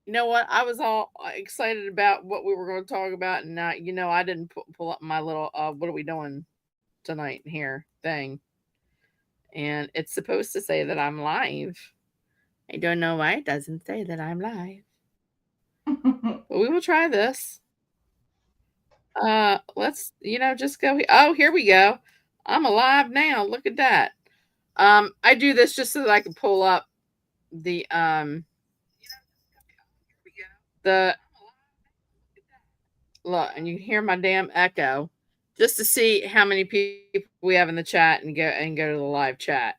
You know what? I was all excited about what we were going to talk about, and I didn't pull up my little "what are we doing tonight" here thing, and it's supposed to say that I'm live. I don't know why it doesn't say that I'm live, but we will try this. Let's just go. Oh, here we go. I'm alive now. Look at that. I do this just so that I can pull up the look, and you can hear my damn echo, just to see how many people we have in the chat, and go to the live chat.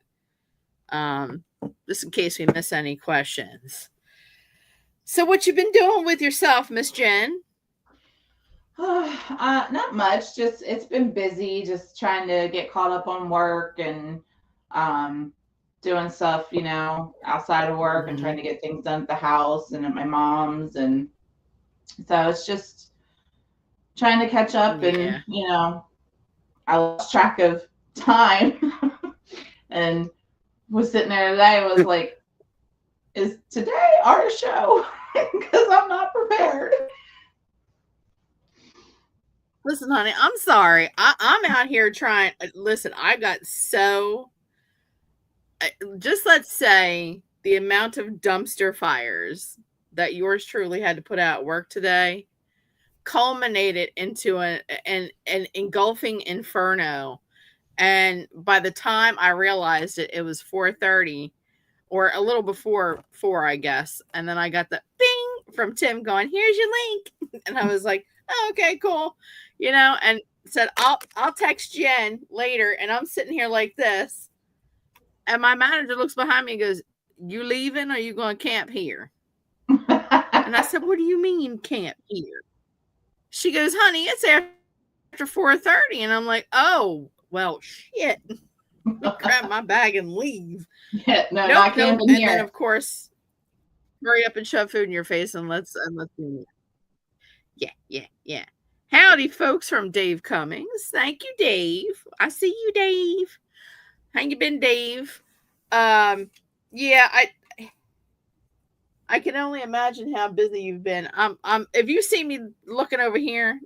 Um, just in case we miss any questions. So, what you been doing with yourself, Miss Jen? Not much. Just it's been busy. Just trying to get caught up on work and um, doing stuff, outside of work and trying Hmm. to get things done at the house and at my mom's, and so it's just trying to catch up. And Yeah. I lost track of time and was sitting there today. Was like, is today our show? Because I'm not prepared. Listen, honey, I'm sorry. I'm out here trying. Listen, I got so. Just let's say the amount of dumpster fires that yours truly had to put out at work today culminated into an engulfing inferno. And by the time I realized it, it was 4:30, or a little before 4, I guess. And then I got the bing from Tim going, "Here's your link." And I was like, "Oh, okay, cool." And said, "I'll text Jen later." And I'm sitting here like this. And my manager looks behind me and goes, "You leaving, or you going to camp here?" And I said, "What do you mean camp here?" She goes, "Honey, it's after 4:30." And I'm like, "Oh, well, shit." Grab my bag and leave. Yeah, no, Nope, not nope. camping And then here. of course, hurry up and shove food in your face, and let's do it. Yeah, yeah, yeah. Howdy, folks from Dave Cummings. Thank you, Dave. I see you, Dave. How you been, Dave? Um, yeah, I can only imagine how busy you've been. If you see me looking over here,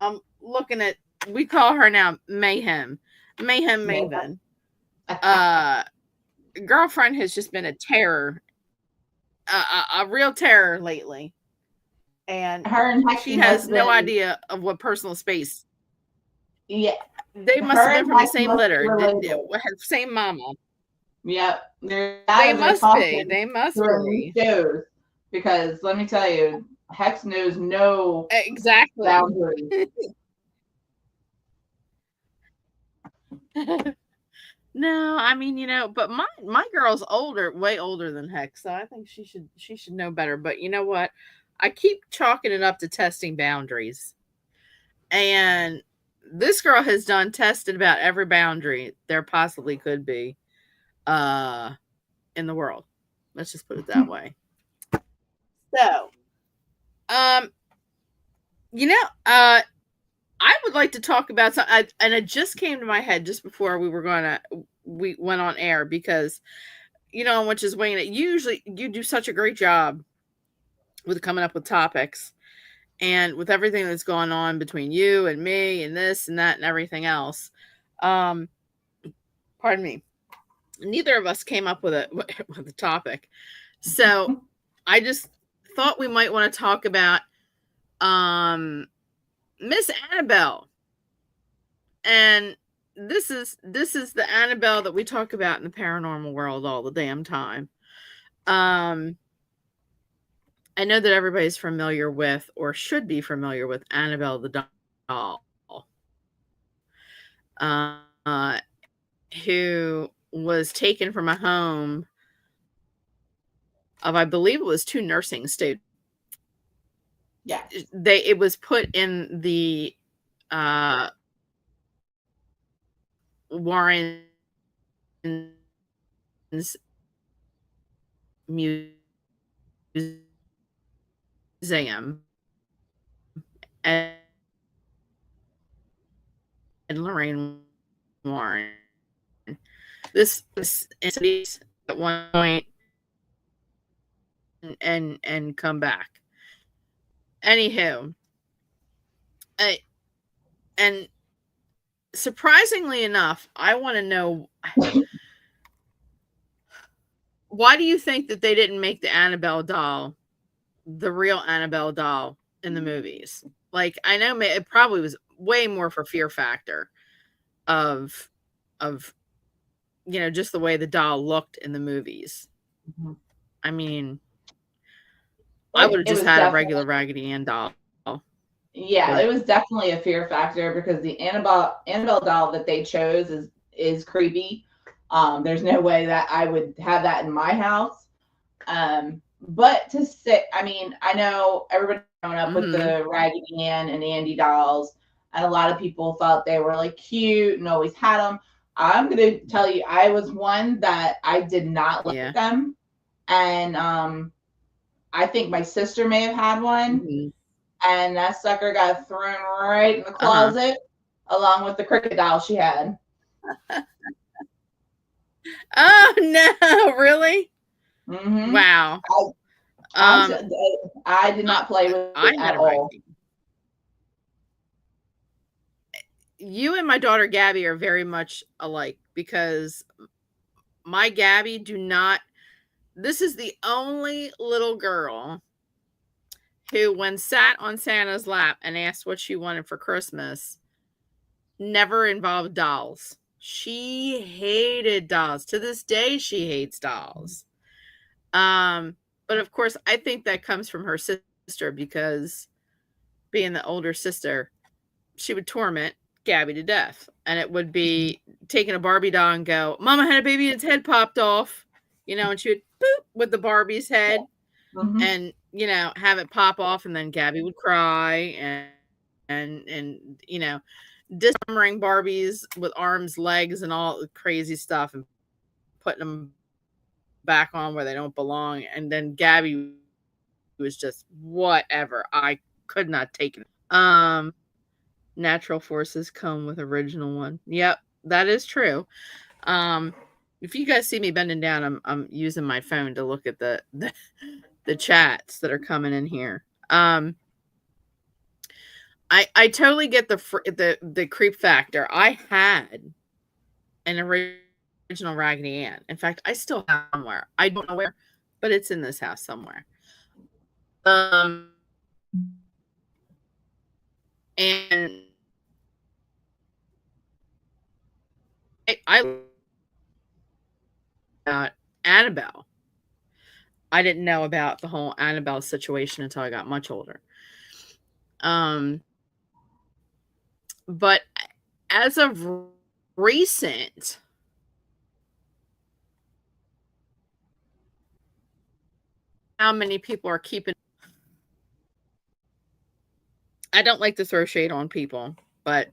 I'm looking at. We call her now Mayhem, Mayhem Yeah. Maven. Uh, Girlfriend has just been a terror, a real terror lately, and Her and she Hexy has must have no been, idea of what personal space. yeah, They must have her been and from the Hexy same must be litter, related. same mama. Yep, their They data they're must be. talking They must during these be. shows because let me tell you, Hex knows no Exactly. boundaries. No, I mean, but my girl's older, way older than Hex, so I think she should know better. But you know what? I keep chalking it up to testing boundaries. And this girl has done tested about every boundary there possibly could be uh in the world. Let's just put it that way. So, um, you know, I would like to talk about something, and it just came to my head just before we went on air, because which is Wayne. Usually, you do such a great job with coming up with topics, and with everything that's going on between you and me, and this and that and everything else. Um, Pardon me. Neither of us came up with a with a topic, so I just thought we might want to talk about um Miss Annabelle. And this is the Annabelle that we talk about in the paranormal world all the damn time. Um, I know that everybody's familiar with, or should be familiar with, Annabelle the doll, uh, who was taken from a home of, I believe it was two nursing students. Yeah. It was put in the uh, Warren's museum, Ed and Lorraine Warren. This at one point and come back. Anywho, I, and surprisingly enough, I want to know, why do you think that they didn't make the Annabelle doll, the real Annabelle doll, in the movies? Like, I know it probably was way more for fear factor of of just the way the doll looked in the movies. Mhm. I mean, I would It, have it just was had a definitely, regular Raggedy Ann doll, yeah, it but was definitely a fear factor because the Annabelle doll that they chose is creepy. There's no way that I would have that in my house. But to sit, I mean, I know everybody growing up with mhm, the Raggedy Ann and Andy dolls, and a lot of people thought they were like cute and always had them. I'm gonna tell you, I was one that I did not like yeah, them, and I think my sister may have had one, mhm, and that sucker got thrown right in the uh-huh. closet along with the cricket doll she had. Oh, no, really? Mm-hmm. Wow. I, Um, I did I not play with I it had at a all. Raggedy. You and my daughter Gabby are very much alike because my Gabby do not this is the only little girl who, when sat on Santa's lap and asked what she wanted for Christmas, never involved dolls. She hated dolls. To this day, she hates dolls. Um, but of course, I think that comes from her sister because, being the older sister, she would torment Gabby to death. And it would be taking a Barbie doll and go, Mama had a baby and its head popped off, and she would boop with the Barbie's head Mm-hmm. and, have it pop off. And then Gabby would cry and, dismembering Barbies with arms, legs, and all crazy stuff and putting them back on where they don't belong. And then Gabby was just whatever. I could not take it. Natural forces come with original one. Yep, that is true. Um, if you guys see me bending down, I'm using my phone to look at the chats that are coming in here. I totally get the creep factor. I had an original Raggedy Ann. In fact, I still have it somewhere. I don't know where, but it's in this house somewhere. Um, and I about Annabelle. I didn't know about the whole Annabelle situation until I got much older. Um, but as of recent, how many people are keeping? I don't like to throw shade on people, but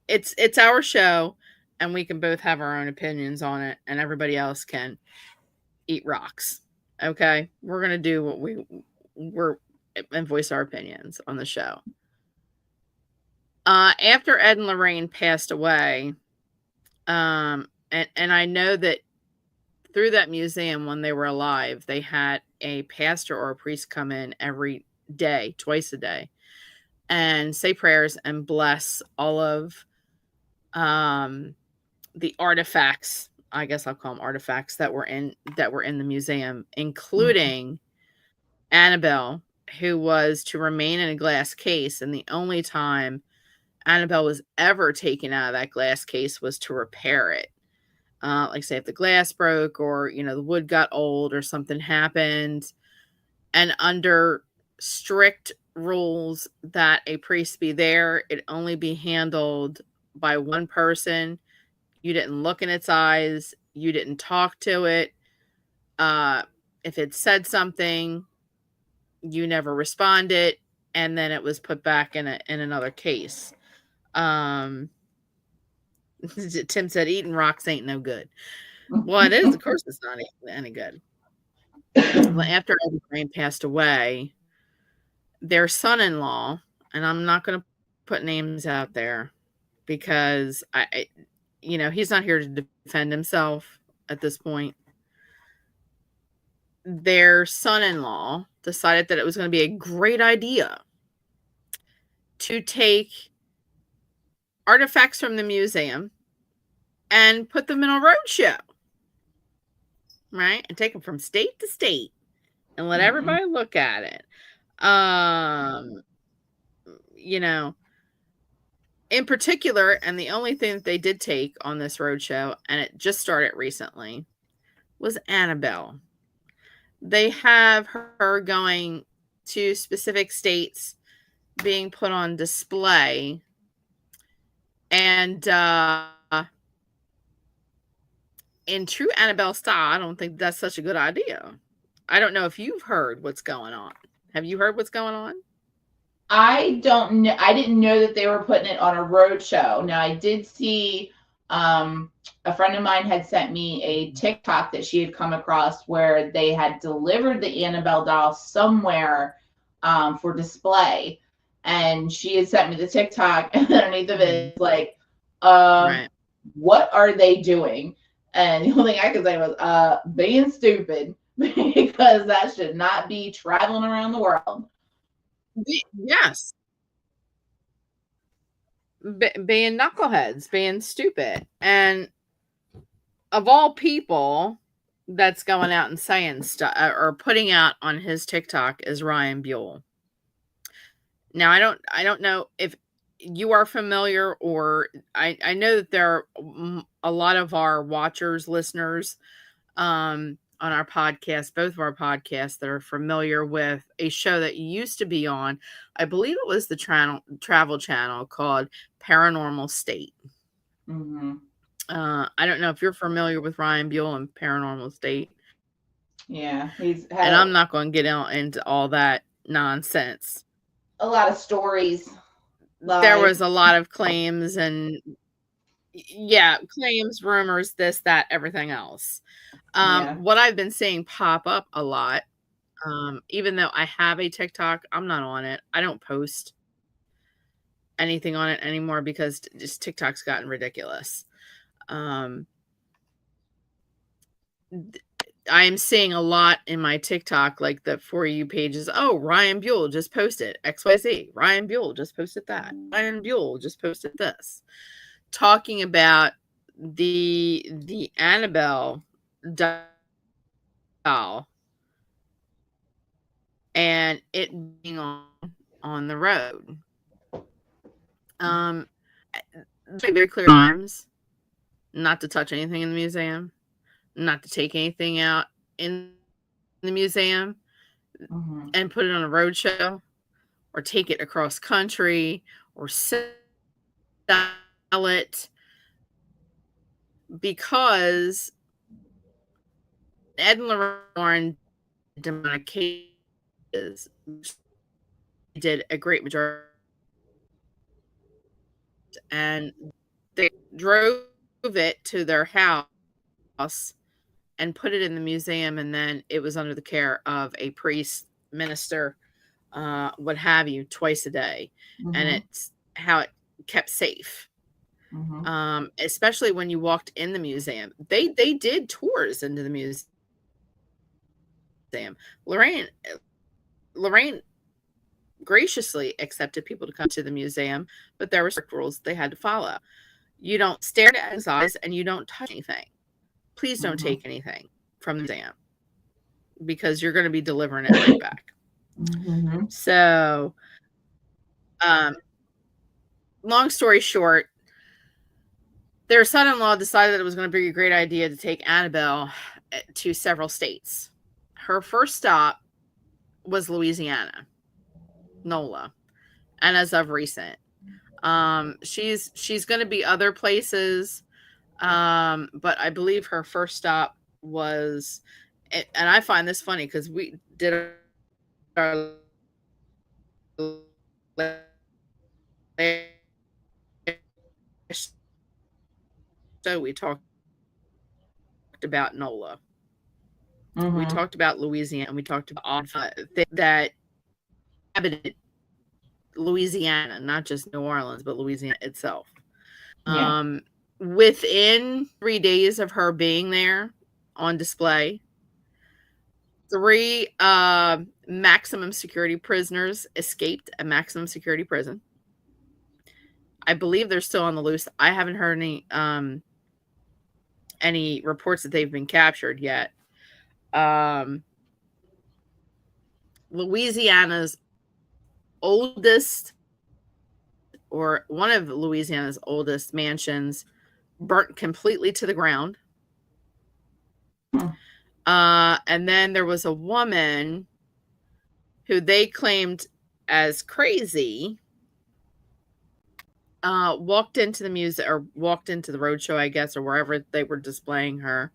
it's our show, and we can both have our own opinions on it, and everybody else can eat rocks. Okay, we're gonna do what we're and voice our opinions on the show. After Ed and Lorraine passed away, and I know that through that museum when they were alive, they had a pastor or a priest come in every day, twice a day, and say prayers and bless all of um, the artifacts. I guess I'll call them artifacts that were in the museum, including Annabelle, who was to remain in a glass case, and the only time Annabelle was ever taken out of that glass case was to repair it. Like, say if the glass broke or the wood got old or something happened, and under strict rules that a priest be there, it only be handled by one person. You didn't look in its eyes, you didn't talk to it. uh if it said something, you never responded, and then it was put back in another case. um Tim said eating rocks ain't no good. Well, it is. Of course it's not any good. Well, after Eddie Green passed away, their son-in-law, and I'm not going to put names out there because he's not here to defend himself at this point. their son-in-law decided that it was going to be a great idea to take artifacts from the museum and put them in a road show, right? And take them from state to state and let everybody look at it. You know, in particular, and the only thing that they did take on this roadshow, and it just started recently, was Annabelle. They have her going to specific states, being put on display, and in true Annabelle style, I don't think that's such a good idea. I don't know if you've heard what's going on. Have you heard what's going on? I don't know. I didn't know that they were putting it on a road show. Now I did see a friend of mine had sent me a TikTok that she had come across where they had delivered the Annabelle doll somewhere for display. And she had sent me the TikTok, and underneath of it is like, Right. what are they doing? And the only thing I could say was being stupid, because that should not be traveling around the world. Yes. Being knuckleheads, being stupid. And of all people that's going out and saying stuff or putting out on his TikTok is Ryan Buell. Now I don't know if you are familiar, or I know that there are a lot of our watchers, listeners, on our podcast, both of our podcasts, that are familiar with a show that used to be on, I believe it was the travel channel, called Paranormal State. Mm-hmm. I don't know if you're familiar with Ryan Buell and Paranormal State. Yeah, he's And had I'm not going to get into all that nonsense. a lot of stories. There was a lot of claims and claims, rumors, this, that, everything else. What I've been seeing pop up a lot, even though I have a TikTok, I'm not on it. I don't post anything on it anymore because just TikTok's gotten ridiculous. I am seeing a lot in my TikTok, like the For You pages. Oh, Ryan Buell just posted XYZ. Ryan Buell just posted that. Ryan Buell just posted this. Talking about the Annabelle doll and it being on the road. Very clear times not to touch anything in the museum, not to take anything out in the museum, and put it on a road show, or take it across country, or sell it, because Ed and Lorraine demonic cases did a great majority, and they drove it to their house and put it in the museum, and then it was under the care of a priest, minister, what have you, twice a day. And it's how it kept safe. Especially when you walked in the museum. They did tours into the museum. Lorraine graciously accepted people to come to the museum, but there were strict rules they had to follow. You don't stare at his eyes, and you don't touch anything. Please don't take anything from the museum, because you're going to be delivering it right back. So, long story short, their son-in-law decided that it was going to be a great idea to take Annabelle to several states. Her first stop was Louisiana, NOLA, and as of recent, she's going to be other places, but I believe her first stop was, and I find this funny because we did our show, we talked about NOLA. We talked about Louisiana, and we talked about that inhabited Louisiana, not just New Orleans, but Louisiana itself. Within 3 days of her being there on display, 3 maximum security prisoners escaped a maximum security prison. I believe they're still on the loose. I haven't heard any reports that they've been captured yet. Louisiana's oldest, or one of Louisiana's oldest mansions, burnt completely to the ground. Hmm. And then there was a woman who they claimed as crazy, walked into the music, or walked into the roadshow, I guess, or wherever they were displaying her,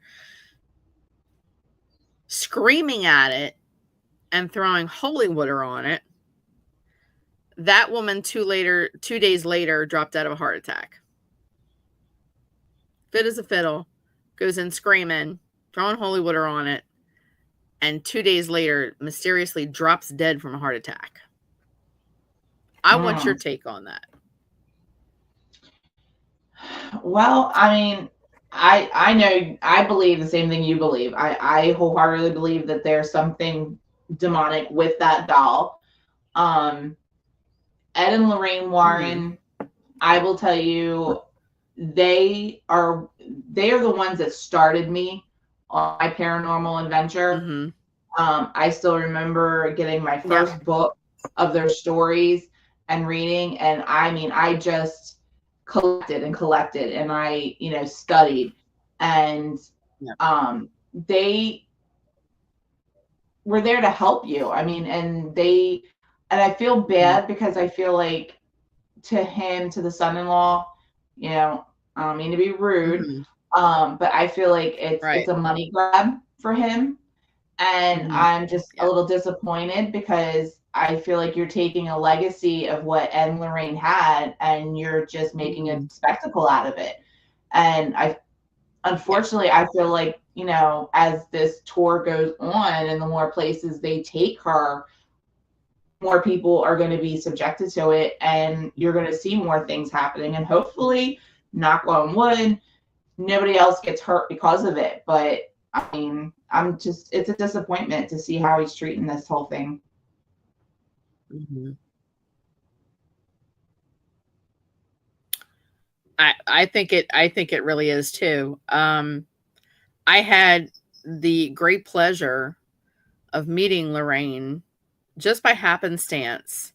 screaming at it and throwing holy water on it. That woman 2 days later dropped out of a heart attack. Fit as a fiddle, goes in screaming, throwing holy water on it, and 2 days later mysteriously drops dead from a heart attack. I want your take on that. Well, I mean, I know, I believe the same thing you believe. I wholeheartedly believe that there's something demonic with that doll. Ed and Lorraine Warren, I will tell you, they are the ones that started me on my paranormal adventure. I still remember getting my first book of their stories and reading, and I mean, I just collected and I, studied, and they were there to help you. I mean, and I feel bad because I feel like to the son-in-law, I don't mean to be rude, but I feel like it's a money grab for him. And I'm just a little disappointed because I feel like you're taking a legacy of what Ed and Lorraine had and you're just making a spectacle out of it. And unfortunately, I feel like, as this tour goes on and the more places they take her, more people are going to be subjected to it and you're going to see more things happening. And hopefully, knock on wood, nobody else gets hurt because of it. But I mean, it's a disappointment to see how he's treating this whole thing. I think it really is too. I had the great pleasure of meeting Lorraine just by happenstance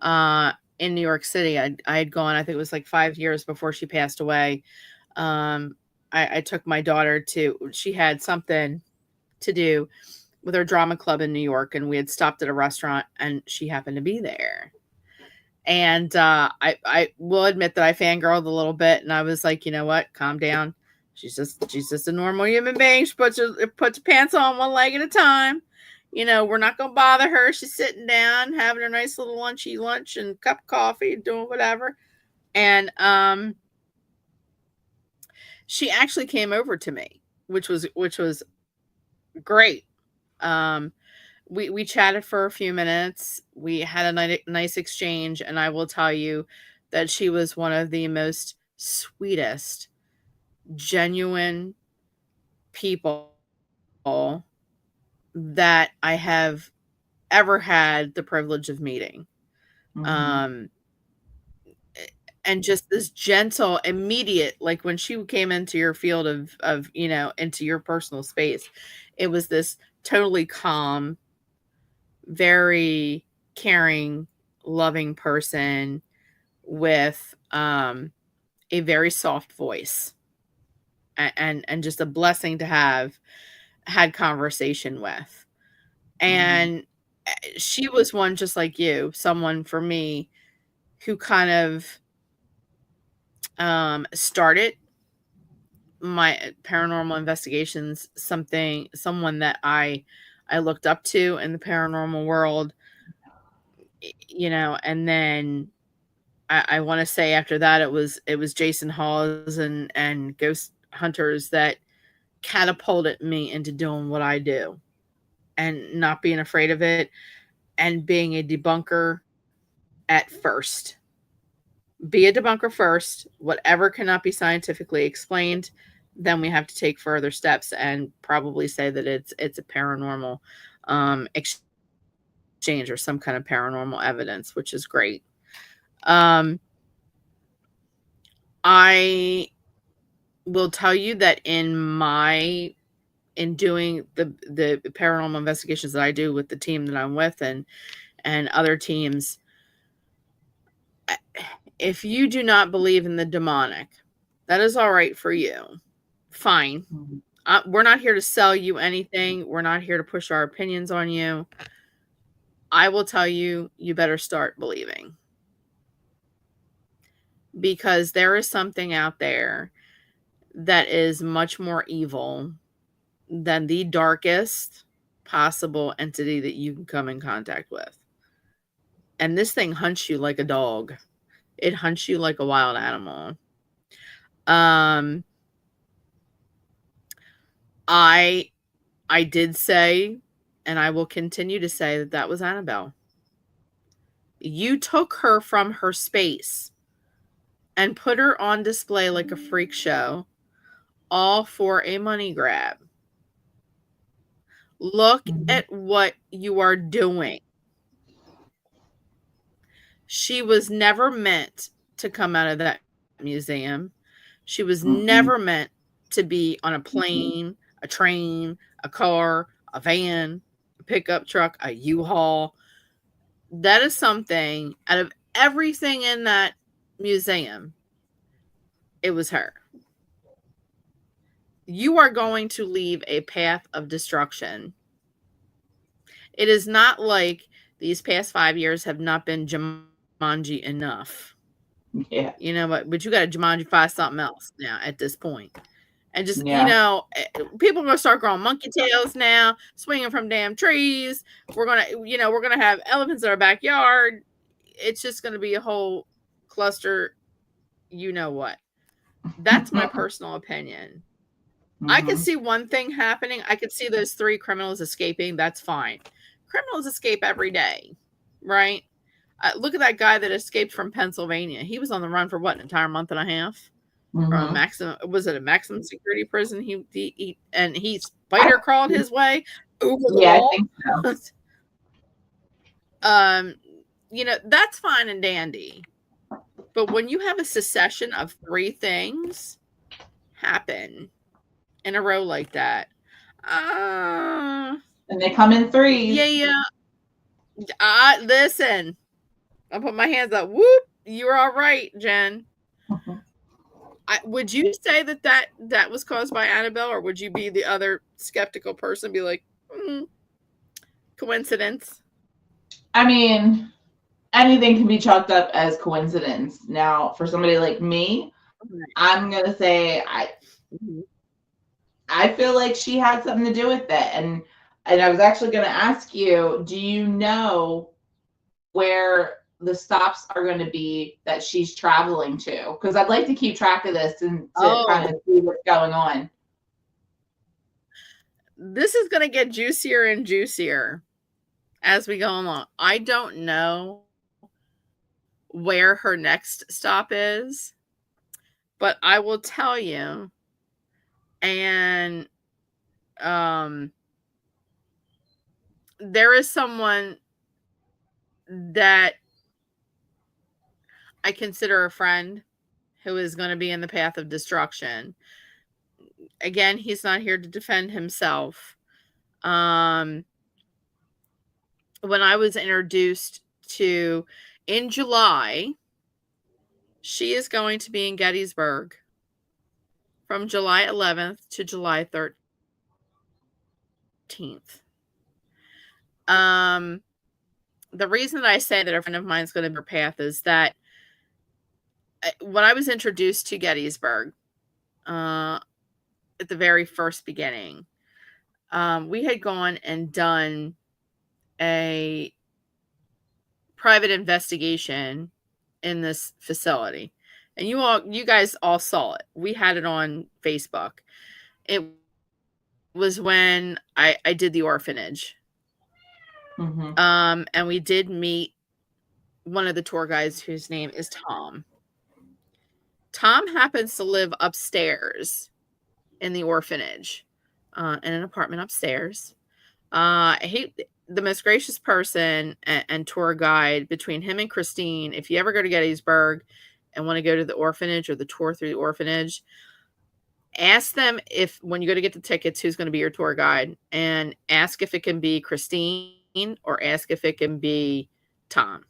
in New York City. I had gone, I think it was like 5 years before she passed away. I took my daughter she had something to do with her drama club in New York, and we had stopped at a restaurant and she happened to be there. And I will admit that I fangirled a little bit, and I was like, you know what, calm down. She's just a normal human being. She puts your pants on one leg at a time. We're not gonna bother her. She's sitting down, having her nice little lunchy lunch and cup of coffee, doing whatever. And she actually came over to me, which was great. We chatted for a few minutes. We had a nice exchange, and I will tell you that she was one of the most sweetest, genuine people that I have ever had the privilege of meeting. And just this gentle, immediate, like when she came into your field of into your personal space, it was this totally calm, very caring, loving person with a very soft voice, and just a blessing to have had conversation with. And she was one just like you, someone for me who kind of started my paranormal investigations, someone that I looked up to in the paranormal world, and then I want to say after that it was Jason Hawes and Ghost Hunters that catapulted me into doing what I do and not being afraid of it and being a debunker at first. Be a debunker first. Whatever cannot be scientifically explained, then we have to take further steps and probably say that it's a paranormal exchange or some kind of paranormal evidence, which is great. Um, I will tell you that in doing the paranormal investigations that I do with the team that I'm with and other teams, if you do not believe in the demonic, that is all right for you. Fine. Mhm. We're not here to sell you anything. We're not here to push our opinions on you. I will tell you, you better start believing. Because there is something out there that is much more evil than the darkest possible entity that you can come in contact with. And this thing hunts you like a dog. It hunts you like a wild animal. Um, I did say, and I will continue to say that that was Annabelle. You took her from her space and put her on display like a freak show, all for a money grab. Look at what you are doing. She was never meant to come out of that museum. She was Mm-mm. never meant to be on a plane, a train, a car, a van, a pickup truck, a U-Haul. That is something out of everything in that museum, it was her. You are going to leave a path of destruction. It is not like these past 5 years have not been Jumanji enough. Yeah. You know what? But you got to Jumanji-fy something else now at this point. And just, Yeah. people are going to start growing monkey tails now, swinging from damn trees. We're going to have elephants in our backyard. It's just going to be a whole cluster. You know what? That's my personal opinion. I could Mm-hmm. see one thing happening. I could see those 3 criminals escaping. That's fine. Criminals escape every day, right? Look at that guy that escaped from Pennsylvania. He was on the run for what, an entire month and a half from a Mm-hmm. maximum security prison? He I, spider crawled his way over the yeah, I wall. think so. um, that's fine and dandy. But when you have a succession of 3 things happen in a row like that, And they come in threes. yeah. Listen, I put my hands up. Whoop! You're all right, Jen. Would you say that was caused by Annabelle, or would you be the other skeptical person, be like, coincidence? I mean, anything can be chalked up as coincidence. Now, for somebody like me, I'm gonna say I feel like she had something to do with it. And I was actually gonna ask you, do you know where the stops are going to be that she's traveling to? Because I'd like to keep track of this and to kind of see what's going on. This is going to get juicier and juicier as we go along. I don't know where her next stop is, but I will tell you. And there is someone that I consider a friend who is going to be in the path of destruction. Again, he's not here to defend himself. When I was introduced to, in July, she is going to be in Gettysburg from July 11th to July 13th. The reason that I say that a friend of mine is going to be her path is that when I was introduced to Gettysburg, at the very first beginning, we had gone and done a private investigation in this facility, and you guys all saw it. We had it on Facebook. It was when I did the orphanage. Mm-hmm. And we did meet one of the tour guides whose name is Tom. Tom happens to live upstairs in the orphanage, in an apartment upstairs. He the most gracious person and tour guide between him and Christine. If you ever go to Gettysburg and want to go to the orphanage or the tour through the orphanage, ask them if when you go to get the tickets, who's going to be your tour guide, and ask if it can be Christine or ask if it can be Tom.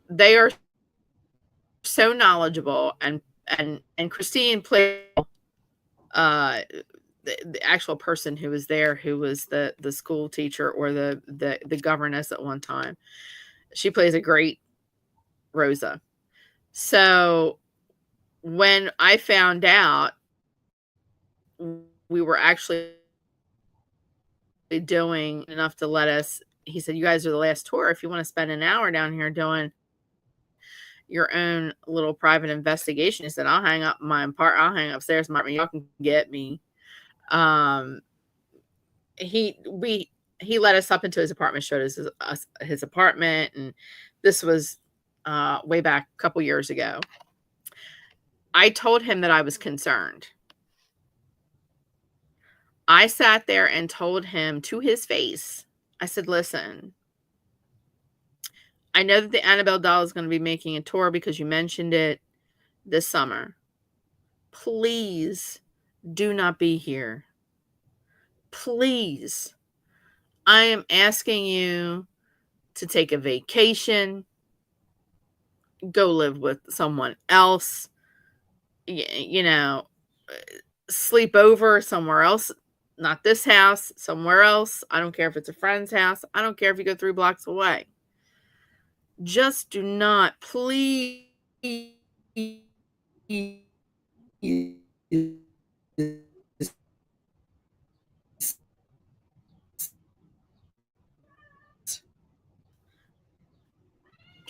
They are so knowledgeable, and Christine played the actual person who was there, who was the school teacher or the governess at one time. She plays a great Rosa. So when I found out we were actually doing enough to let us, he said, you guys are the last tour. If you want to spend an hour down here doing your own little private investigation, he said, I'll hang upstairs, my y'all can get me. He let us up into his apartment, showed us his apartment, and this was way back a couple years ago. I told him that I was concerned. I sat there and told him to his face, I said, listen, I know that the Annabelle doll is going to be making a tour because you mentioned it this summer. Please do not be here. Please. I am asking you to take a vacation, go live with someone else, you know, sleep over somewhere else, not this house, somewhere else. I don't care if it's a friend's house. I don't care if you go 3 blocks away. Just do not, please, do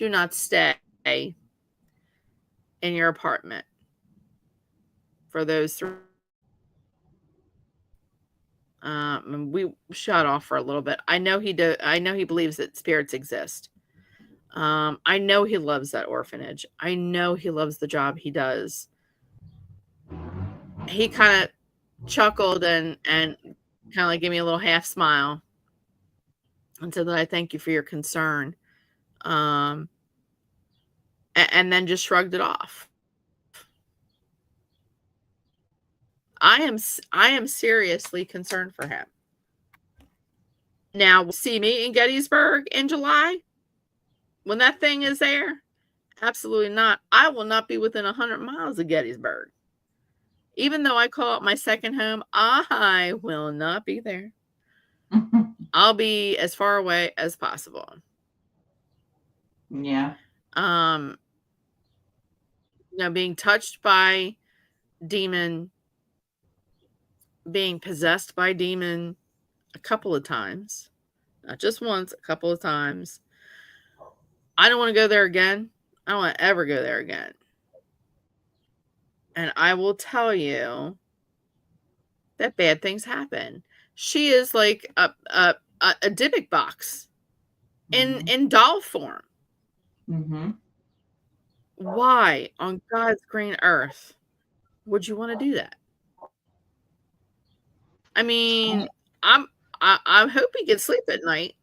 not stay in your apartment for those 3. We shut off for a little bit. I know he believes that spirits exist. I know he loves that orphanage. I know he loves the job he does. He kind of chuckled and kind of like gave me a little half smile and said that I thank you for your concern. And then just shrugged it off. I am seriously concerned for him. Now, see me in Gettysburg in July when that thing is there? Absolutely not. I will not be within 100 miles of Gettysburg. Even though I call it my second home, I will not be there. I'll be as far away as possible. Yeah. Being touched by demon, being possessed by demon a couple of times, not just once, a couple of times. I don't want to go there again. I don't want to ever go there again. And I will tell you that bad things happen. She is like a Dybbuk box in doll form. Mm-hmm. Why on God's green earth would you want to do that? I mean, I hope he can sleep at night,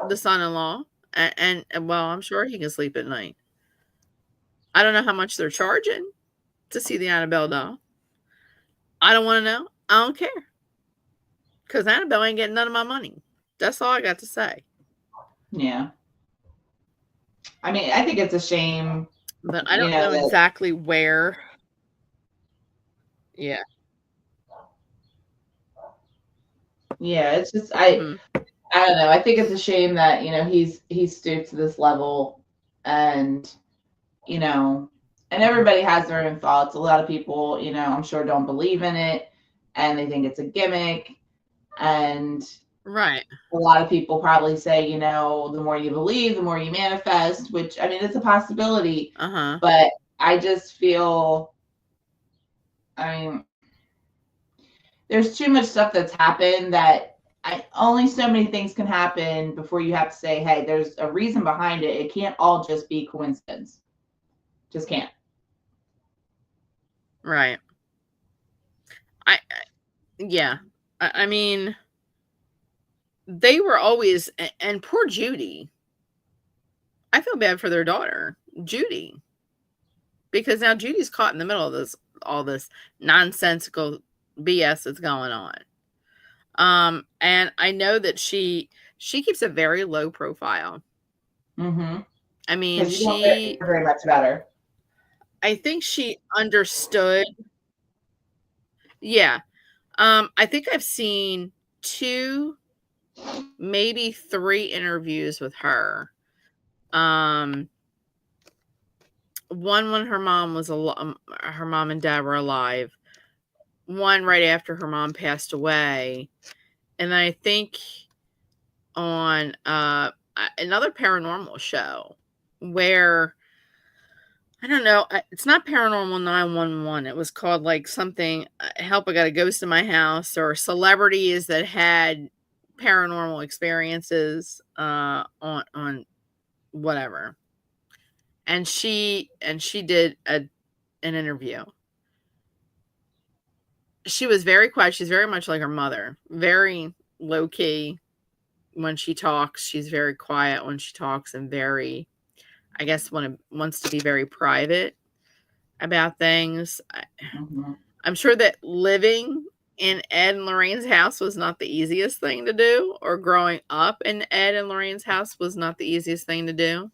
the son-in-law, and well, I'm sure he can sleep at night. I don't know how much they're charging to see the Annabelle doll. I don't want to know. I don't care. Because Annabelle ain't getting none of my money. That's all I got to say. Yeah. I mean, I think it's a shame. But I don't know exactly where. Yeah. Yeah, it's just I don't know. I think it's a shame that, he's stooped to this level, and and everybody has their own thoughts. A lot of people, I'm sure don't believe in it and they think it's a gimmick. And right. A lot of people probably say, the more you believe, the more you manifest, which, I mean, it's a possibility. But I just feel, there's too much stuff that's happened that only so many things can happen before you have to say, hey, there's a reason behind it. It can't all just be coincidence. Just can't. Right. Yeah. I mean, they were always, and poor Judy. I feel bad for their daughter, Judy, because now Judy's caught in the middle of all this nonsensical BS that's going on. And I know that she keeps a very low profile. Mm-hmm. I mean, Because you don't get very much better. I think she understood. Yeah. I think I've seen 2, maybe 3 interviews with her. One when her mom was her mom and dad were alive. One right after her mom passed away, and I think on another paranormal show where I don't know, it's not Paranormal 911. It was called like something, help, I got a ghost in my house, or celebrities that had paranormal experiences on whatever. And she did an interview. She was very quiet. She's very much like her mother, very low key when she talks. She's very quiet when she talks, and very, I guess, wants to be very private about things. Mm-hmm. I'm sure that living in Ed and Lorraine's house was not the easiest thing to do, or growing up in Ed and Lorraine's house was not the easiest thing to do.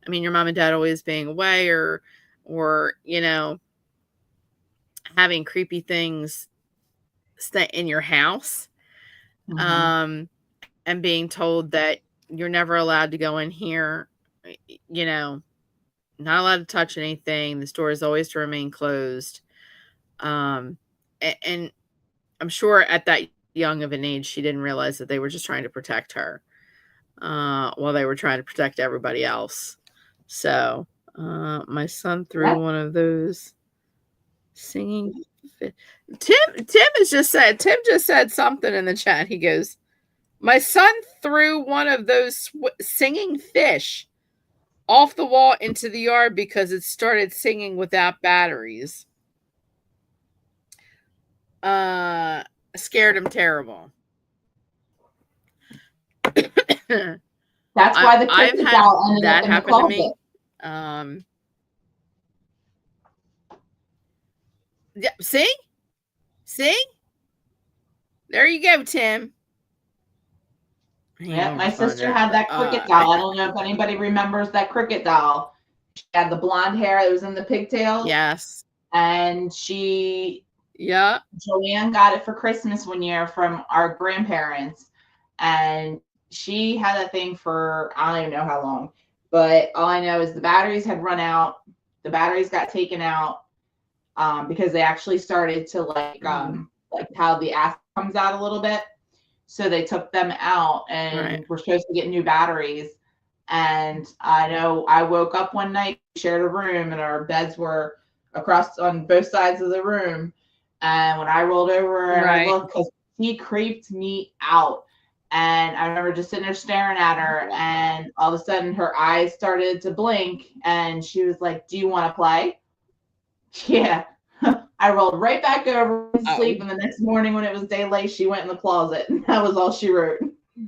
I mean, your mom and dad always being away, or having creepy things stay in your house, Mm-hmm. and being told that you're never allowed to go in here, you know, not allowed to touch anything. The store is always to remain closed. And I'm sure at that young of an age, she didn't realize that they were just trying to protect her, while they were trying to protect everybody else. So, my son threw one of those singing. Tim just said something in the chat. He goes, "My son threw one of those singing fish off the wall into the yard because it started singing without batteries. Scared him terrible." That's why the I've cricket had doll ended that up in the happen to closet. me. Yeah, see? There you go, Tim. Yeah, my sister had that cricket doll. I don't know if anybody remembers that cricket doll. She had the blonde hair that was in the pigtails. Yes. And Joanne got it for Christmas one year from our grandparents. And she had that thing for, I don't even know how long. But all I know is the batteries had run out. The batteries got taken out because they actually started to like how the acid comes out a little bit. So they took them out, and we're supposed to get new batteries. And I know I woke up one night, shared a room, and our beds were across on both sides of the room. And when I rolled over and I looked, because he creeped me out. And I remember just sitting there staring at her, and all of a sudden her eyes started to blink, and she was like, "Do you want to play?" Yeah. I rolled right back over to sleep, and the next morning when it was daylight, she went in the closet, and that was all she wrote.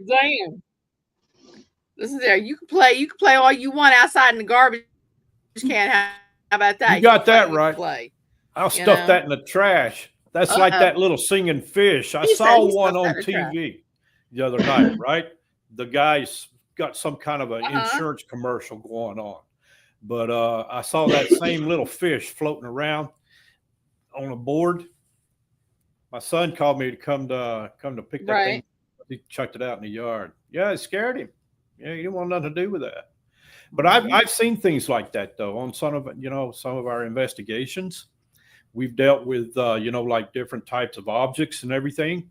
Damn. This is there. You can play all you want outside in the garbage can. How about that? You got that right. Play. I'll stuff that in the trash. That's like that little singing fish. I saw one on TV the other night, right? The guy's got some kind of an insurance commercial going on. But I saw that same little fish floating around on a board. My son called me to come to pick that thing. He chucked it out in the yard. Yeah, it scared him. Yeah, he didn't want nothing to do with that. But I've seen things like that though on some of our investigations. We've dealt with like different types of objects and everything.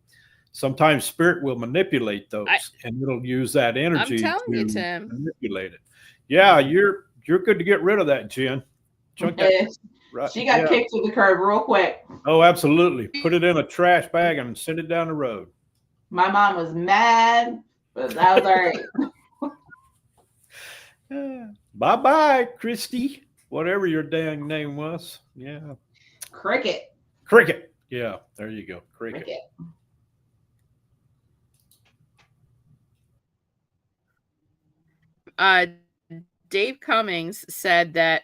Sometimes spirit will manipulate those, and it'll use that energy to manipulate it. Yeah, you're good to get rid of that, Jen. Right. She got kicked to the curb real quick. Oh, absolutely. Put it in a trash bag and send it down the road. My mom was mad, but that was all right. Bye-bye, Christy. Whatever your dang name was. Yeah. Cricket. Cricket. Yeah, there you go. Cricket. Cricket. Dave Cummings said that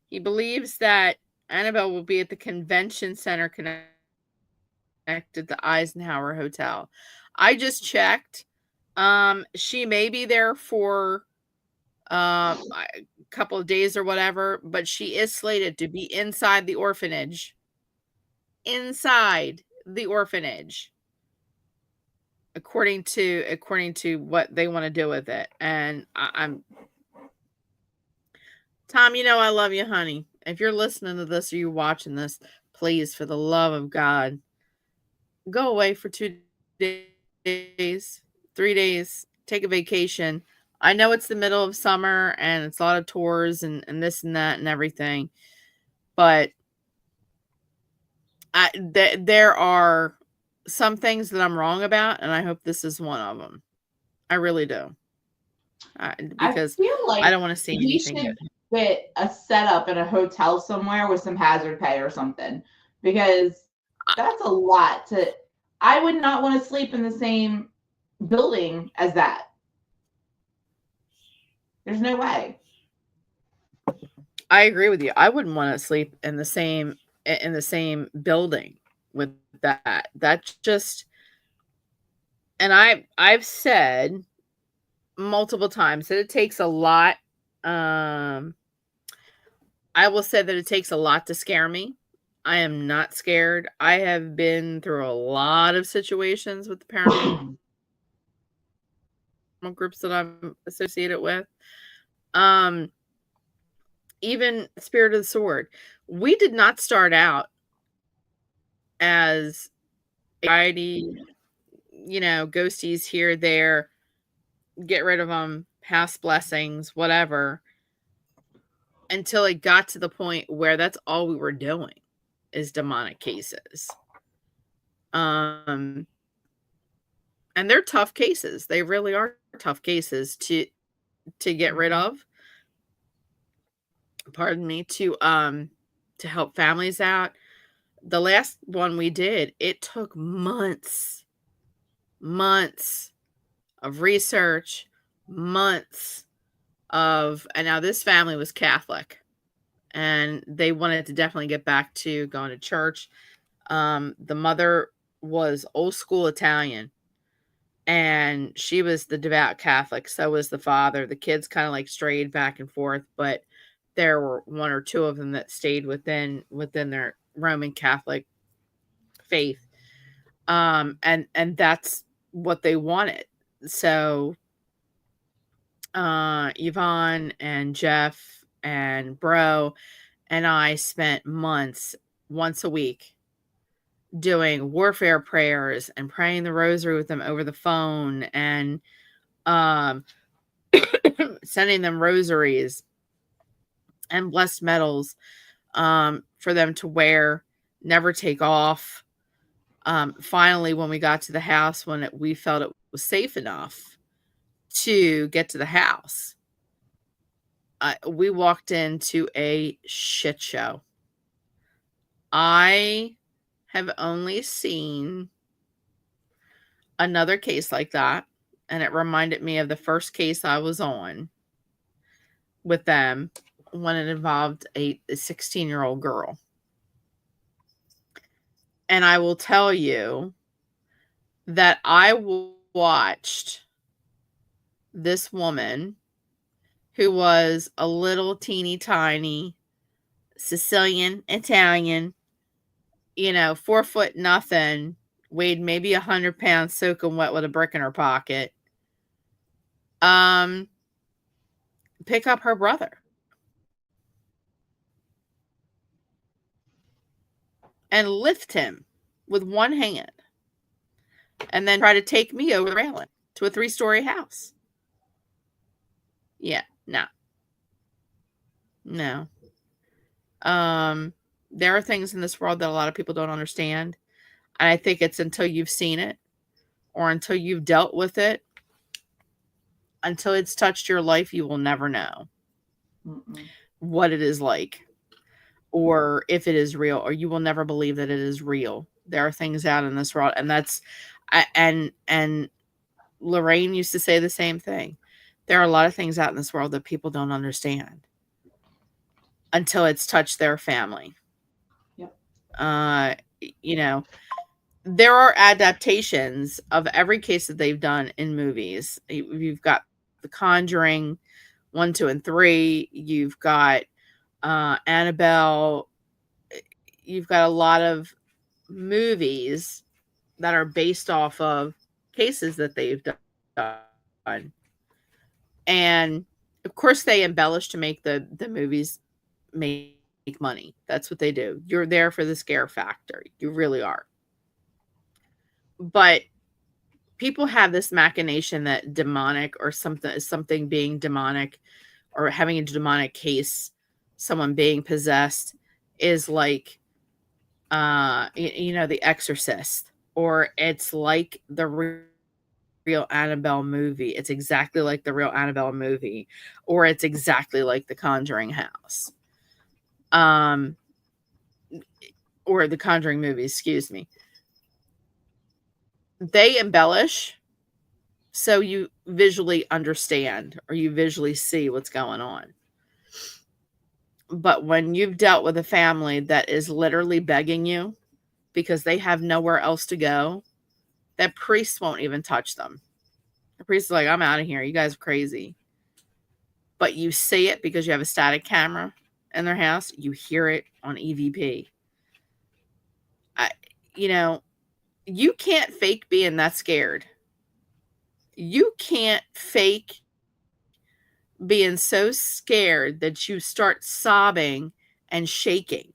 he believes that Annabelle will be at the convention center connected to Eisenhower Hotel. I just checked. She may be there for a couple of days or whatever, but she is slated to be inside the orphanage. Inside the orphanage. According to what they want to do with it. And I'm Tom, you know I love you, honey. If you're listening to this or you're watching this, please, for the love of God, go away for 2 days, 3 days, take a vacation. I know it's the middle of summer and it's a lot of tours and this and that and everything, but there are some things that I'm wrong about, and I hope this is one of them. I really do. Because I feel like I don't want to see we anything should good. get a setup in a hotel somewhere with some hazard pay or something, because that's a lot to. I would not want to sleep in the same building as that. There's no way. I agree with you. I wouldn't want to sleep in the same building with that. That's just, and I've said multiple times that it takes a lot. I will say that it takes a lot to scare me. I am not scared. I have been through a lot of situations with the paranormal groups that I'm associated with. Even Spirit of the Sword. We did not start out as anxiety, ghosties here, there, get rid of them, pass blessings, whatever, until it got to the point where that's all we were doing is demonic cases. And they're tough cases. They really are tough cases to get rid of. Pardon me, to help families out. The last one we did, it took months of research, months of, and now this family was Catholic and they wanted to definitely get back to going to church. The mother was old school Italian and she was the devout Catholic. So was the father. The kids kind of like strayed back and forth, but there were one or two of them that stayed within their Roman Catholic faith. And that's what they wanted. So Yvonne and Jeff and Bro and I spent months, once a week, doing warfare prayers and praying the rosary with them over the phone and sending them rosaries and blessed medals for them to wear, never take off. Finally, when we got to the house, when we felt it was safe enough to get to the house, we walked into a shit show. I have only seen another case like that, and it reminded me of the first case I was on with them when it involved a 16-year-old girl. And I will tell you that I watched this woman who was a little teeny tiny Sicilian, Italian, 4 foot nothing, weighed maybe 100 pounds, soaking wet with a brick in her pocket, pick up her brother and lift him with one hand and then try to take me over the railing to a 3-story house. Yeah, no. There are things in this world that a lot of people don't understand. And I think it's until you've seen it or until you've dealt with it, until it's touched your life, you will never know. Mm-mm. what it is like, or if it is real, or you will never believe that it is real. There are things out in this world, and that's and Lorraine used to say the same thing. There are a lot of things out in this world that people don't understand until it's touched their family. Yep. You know, there are adaptations of every case that they've done in movies. You've got The Conjuring 1, 2, and 3. You've got Annabelle. You've got a lot of movies that are based off of cases that they've done. And of course they embellish to make the movies make money. That's what they do. You're there for the scare factor. You really are. But people have this machination that demonic or something being demonic or having a demonic case, someone being possessed is like The Exorcist, or it's like the real Annabelle movie. It's exactly like the real Annabelle movie, or it's exactly like the Conjuring house. Or the Conjuring movie, excuse me. They embellish so you visually understand or you visually see what's going on. But when you've dealt with a family that is literally begging you because they have nowhere else to go, that priest won't even touch them. The priest is like, I'm out of here. You guys are crazy. But you see it because you have a static camera in their house. You hear it on EVP. You can't fake being that scared. You can't fake being so scared that you start sobbing and shaking.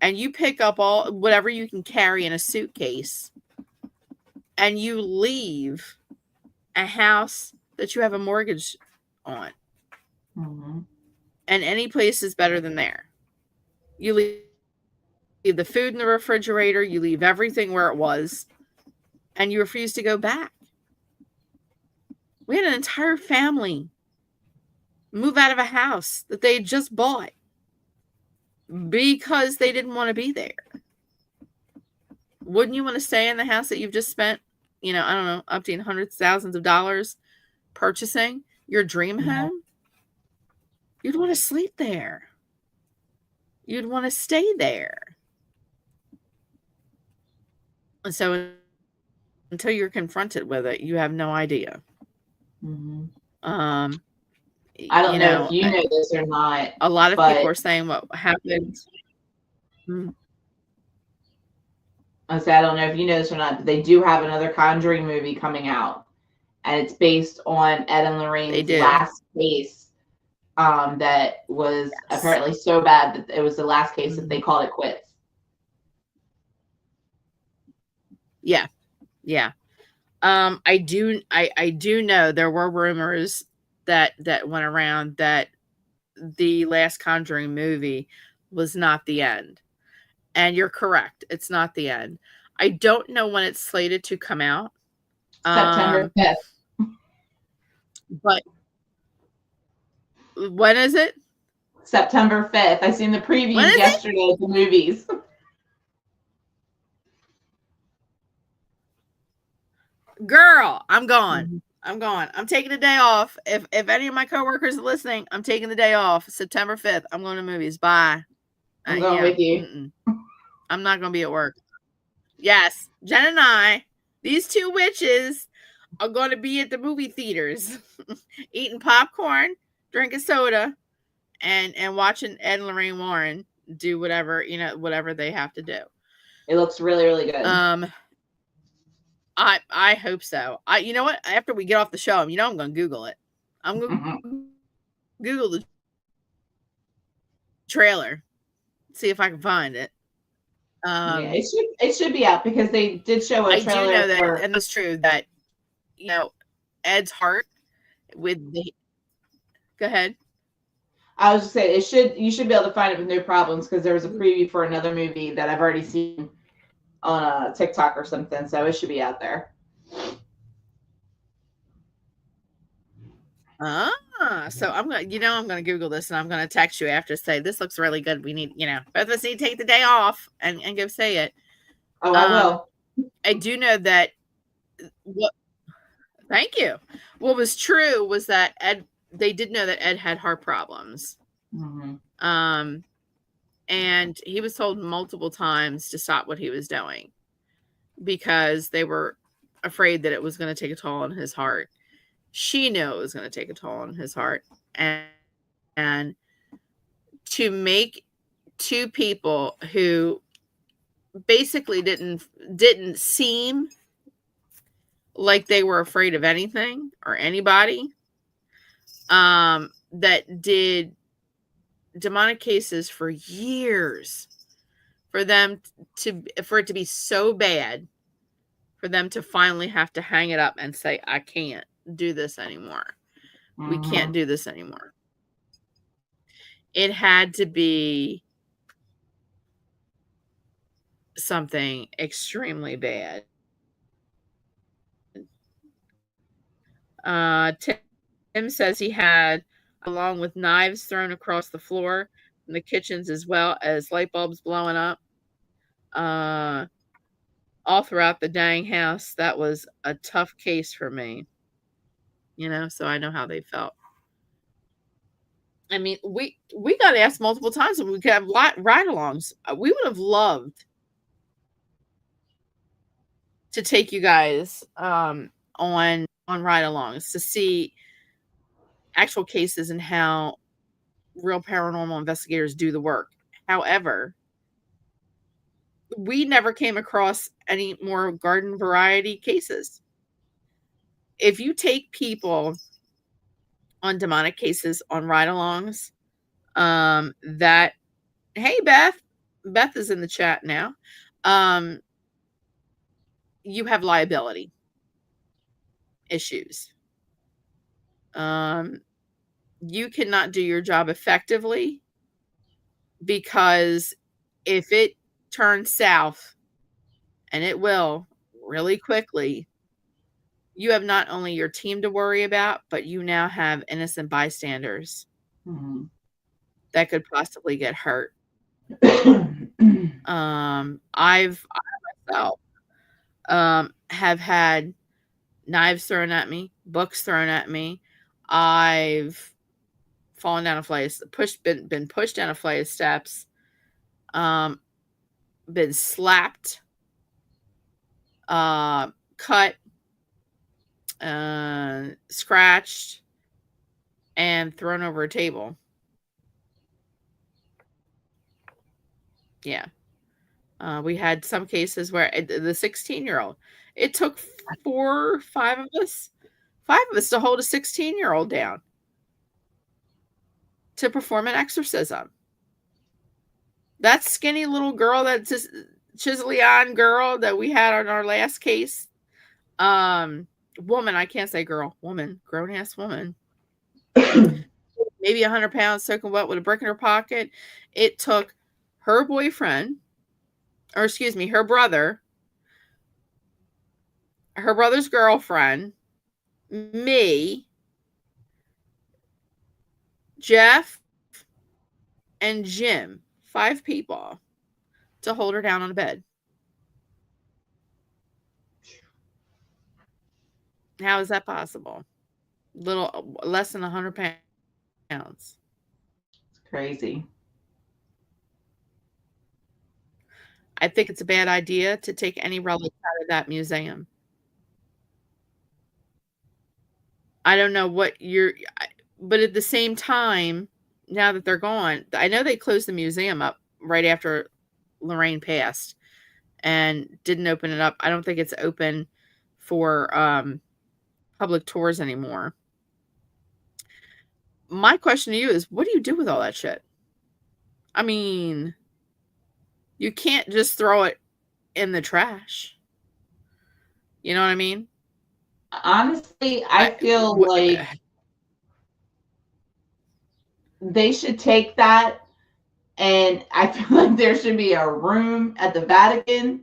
And you pick up all whatever you can carry in a suitcase and you leave a house that you have a mortgage on. Mm-hmm. And any place is better than there. You leave the food in the refrigerator, you leave everything where it was, and you refuse to go back. We had an entire family move out of a house that they had just bought because they didn't want to be there. Wouldn't you want to stay in the house that you've just spent, I don't know, up to hundreds of thousands of dollars purchasing your dream home? You'd want to sleep there. You'd want to stay there. And so until you're confronted with it, you have no idea. Mm-hmm. I don't know if you know this or not. A lot of people are saying what happened. I don't know if you know this or not, but they do have another Conjuring movie coming out, and it's based on Ed and Lorraine's last case. That was apparently so bad that it was the last case that they called it quits. Yeah. I do know there were rumors that went around that the last Conjuring movie was not the end. And you're correct. It's not the end. I don't know when it's slated to come out. September 5th. But when is it? September 5th. I seen the previews yesterday of the movies. Girl, I'm gone. Mm-hmm. I'm gone. I'm taking a day off. If any of my coworkers are listening, I'm taking the day off. September 5th. I'm going to movies. Bye. I'm going with you. I'm not going to be at work. Yes, Jen and I, these two witches, are going to be at the movie theaters, eating popcorn, drinking soda, and watching Ed and Lorraine Warren do whatever they have to do. It looks really, really good. I hope so. You know what? After we get off the show, I'm going to Google it. I'm going to Google the trailer, see if I can find it. It should be out because they did show a trailer. I do know that, and it's true that Ed's heart with the. Go ahead. I was just saying you should be able to find it with no problems because there was a preview for another movie that I've already seen on TikTok or something, so it should be out there. So I'm gonna Google this and I'm gonna text you after, say this looks really good. We need, both of us need to take the day off and go say it. Oh, I will. I do know that thank you. What was true was that they did know that Ed had heart problems. Mm-hmm. And he was told multiple times to stop what he was doing because they were afraid that it was going to take a toll on his heart. She knew it was going to take a toll on his heart. And to make two people who basically didn't seem like they were afraid of anything or anybody, that did demonic cases for years, for it to be so bad, for them to finally have to hang it up and say, I can't do this anymore. Mm-hmm. We can't do this anymore. It had to be something extremely bad. Tim says he had, along with knives thrown across the floor in the kitchens, as well as light bulbs blowing up all throughout the dang house. That was a tough case for me, so I know how they felt. I mean, we got asked multiple times if we could have ride-alongs. We would have loved to take you guys on ride-alongs to see actual cases and how real paranormal investigators do the work. However, we never came across any more garden variety cases. If you take people on demonic cases on ride-alongs, hey, Beth is in the chat now. You have liability issues. You cannot do your job effectively because if it turns south, and it will really quickly, you have not only your team to worry about, but you now have innocent bystanders that could possibly get hurt. I myself have had knives thrown at me, books thrown at me. I've fallen down a flight, been pushed down a flight of steps, been slapped, cut, scratched, and thrown over a table. Yeah. We had some cases where the 16-year-old, it took 5 of us to hold a 16-year-old down to perform an exorcism. That skinny little girl, that Chisleon girl that we had on our last case, woman, I can't say girl, woman, grown-ass woman, maybe 100 pounds, soaking wet with a brick in her pocket. It took her boyfriend, or excuse me, her brother, her brother's girlfriend, me, Jeff, and Jim, 5 people to hold her down on a bed. How is that possible? Little less than 100 pounds. It's crazy. I think it's a bad idea to take any relics out of that museum. I don't know what but at the same time, now that they're gone, I know they closed the museum up right after Lorraine passed and didn't open it up. I don't think it's open for public tours anymore. My question to you is, what do you do with all that shit? I mean, you can't just throw it in the trash. You know what I mean? Honestly, I feel like they should take that, and I feel like there should be a room at the Vatican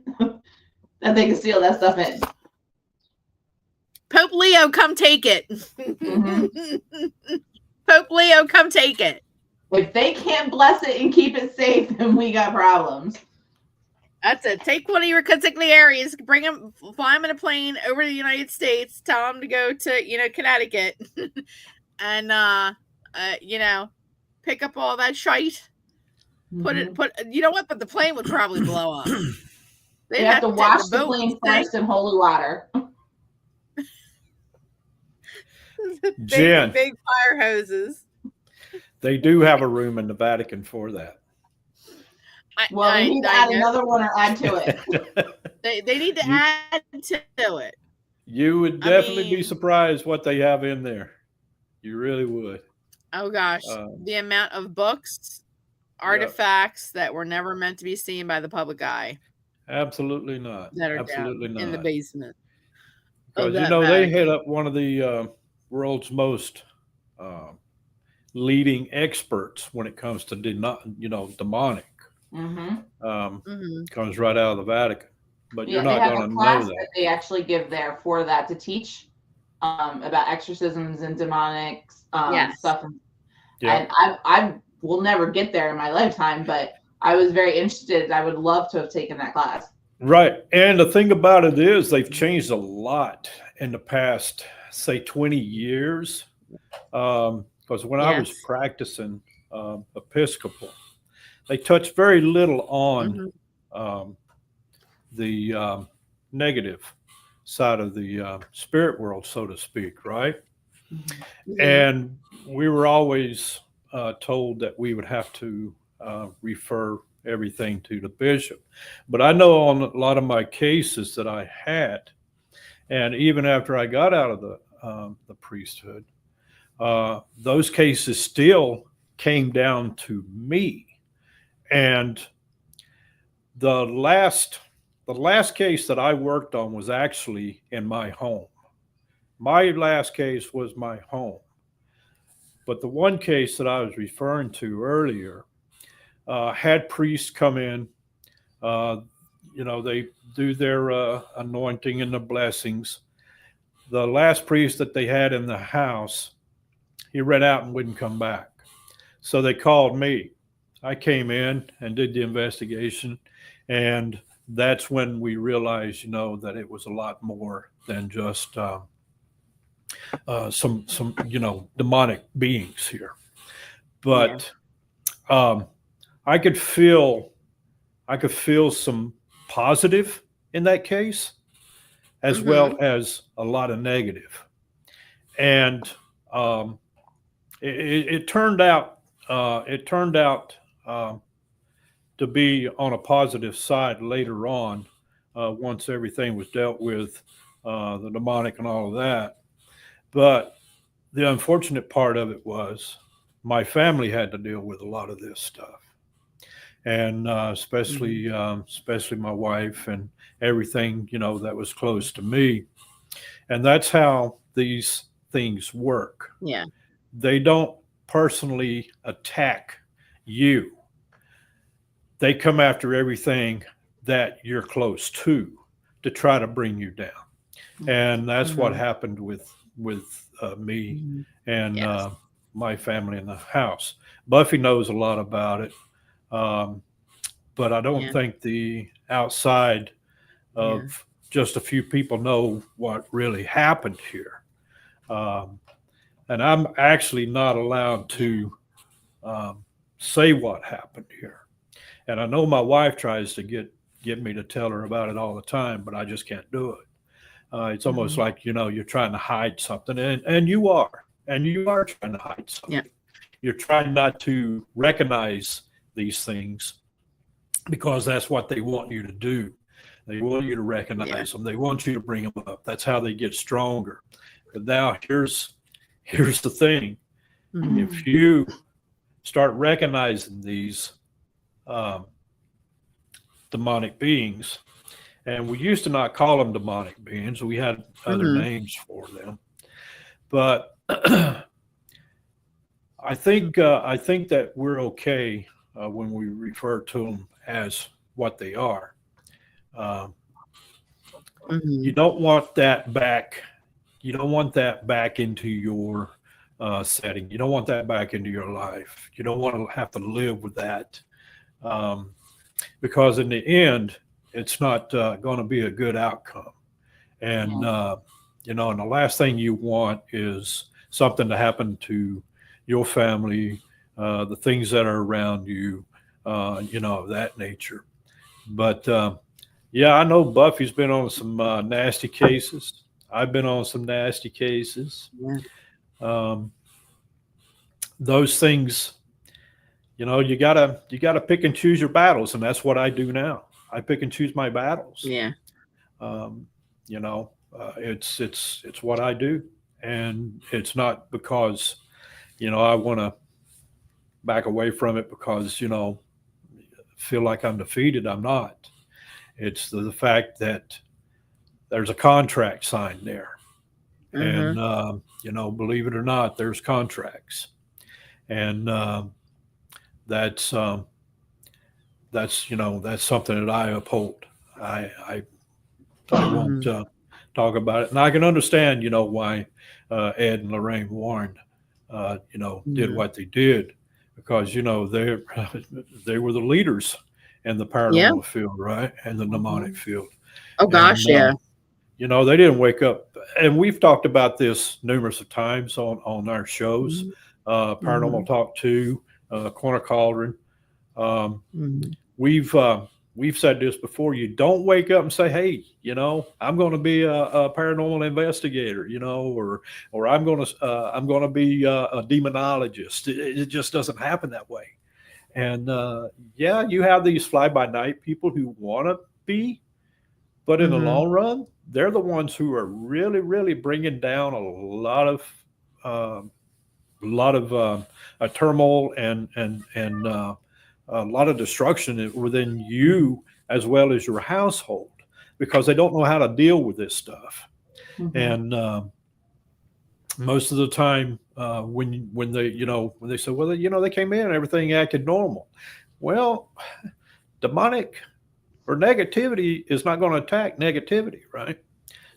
that they can seal that stuff in. Pope Leo, come take it. Mm-hmm. Pope Leo, come take it. If they can't bless it and keep it safe, then we got problems. That's it. Take one of your consigliaries, bring them, fly them in a plane over the United States, tell them to go to, Connecticut, and pick up all that shite. Put you know what? But the plane would probably blow up. They have to wash the plane first in holy water. Jen, big fire hoses. They do have a room in the Vatican for that. They need to add another one or add to it. They need to add to it. You would definitely be surprised what they have in there. You really would. Oh gosh, the amount of books, artifacts that were never meant to be seen by the public eye. Absolutely not. That are absolutely down not in the basement. Because they hit up one of the world's most leading experts when it comes to demonic. Comes right out of the Vatican, but you're not going to know that. They actually give there for that to teach about exorcisms and demonic stuff. And I will never get there in my lifetime, but I was very interested. I would love to have taken that class. Right. And the thing about it is they've changed a lot in the past, say 20 years. Because when I was practicing Episcopal, they touched very little on the negative side of the spirit world, so to speak, right? And we were always told that we would have to refer everything to the bishop. But I know on a lot of my cases that I had, and even after I got out of the priesthood, those cases still came down to me. And the last case that I worked on was actually in my home. My last case was my home. But the one case that I was referring to earlier had priests come in. They do their anointing and the blessings. The last priest that they had in the house, he ran out and wouldn't come back. So they called me. I came in and did the investigation, and that's when we realized, that it was a lot more than just some demonic beings here. But I could feel some positive in that case, as well as a lot of negative. And it turned out to be on a positive side later on, once everything was dealt with, the demonic and all of that. But the unfortunate part of it was my family had to deal with a lot of this stuff. And especially my wife and everything, that was close to me. And that's how these things work. Yeah. They don't personally attack you. They come after everything that you're close to try to bring you down. And that's what happened with me and my family in the house. Buffy knows a lot about it. But I don't think the outside of just a few people know what really happened here. And I'm actually not allowed to say what happened here. And I know my wife tries to get me to tell her about it all the time, but I just can't do it. It's almost like, you're trying to hide something, and you are trying to hide something. Yeah. You're trying not to recognize these things because that's what they want you to do. They want you to recognize them. They want you to bring them up. That's how they get stronger. But now here's the thing. If you start recognizing these demonic beings, and we used to not call them demonic beings. We had other names for them. But I think that we're okay when we refer to them as what they are. You don't want that back. You don't want that back into your setting. You don't want that back into your life. You don't want to have to live with that, because in the end, it's not going to be a good outcome. And and the last thing you want is something to happen to your family, the things that are around you, of that nature. But yeah, I know Buffy's been on some nasty cases. I've been on some nasty cases. Yeah. Um, those things, you gotta pick and choose your battles, and that's what I do now. I pick and choose my battles. Yeah. Um, it's what I do, and it's not because I want to back away from it because feel like I'm defeated. I'm not. It's the fact that there's a contract signed there, and believe it or not, there's contracts, and that's that's something that I uphold. I won't talk about it, and I can understand why Ed and Lorraine Warren did what they did, because they were the leaders in the paranormal field, right, and the mnemonic field. Oh gosh, and, they didn't wake up, and we've talked about this numerous of times on our shows, Paranormal Talk 2, Corner Cauldron. We've said this before. You don't wake up and say, "Hey, I'm going to be a paranormal investigator," or I'm going to be a demonologist. It just doesn't happen that way. And you have these fly by night people who want to be, but in the long run, they're the ones who are really, really bringing down a lot of turmoil and a lot of destruction within you as well as your household, because they don't know how to deal with this stuff. And most of the time, when they say, well, they came in and everything acted normal. Well, demonic or negativity is not going to attack negativity, right?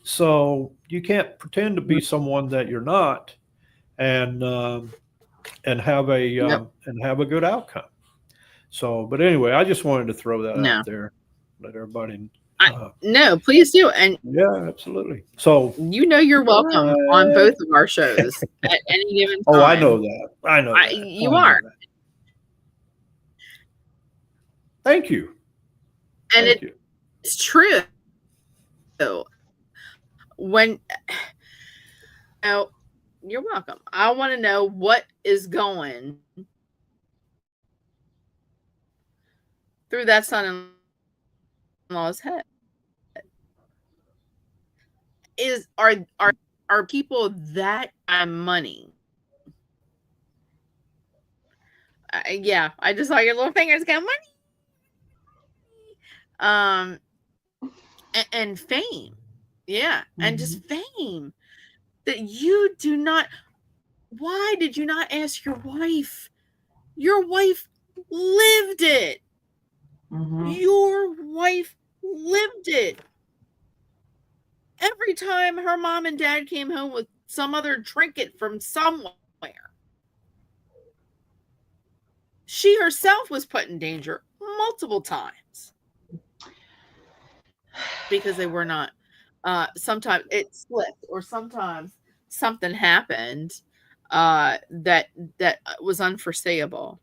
So you can't pretend to be someone that you're not, and have a good outcome. So, but anyway, I just wanted to throw that out there, let everybody. No, please do. And yeah, absolutely. So you're welcome on both of our shows at any given time. Oh, I know that. I know that. You are. Thank you. And it's true. When you're welcome. I want to know what is going through that son-in-law's head. Are people that money? I just saw your little fingers go money. And fame, and just fame that you do not. Why did you not ask your wife? Your wife lived it. Your wife lived it. Every time her mom and dad came home with some other trinket from somewhere, she herself was put in danger multiple times because they were not. Sometimes it slipped, or sometimes something happened that was unforeseeable.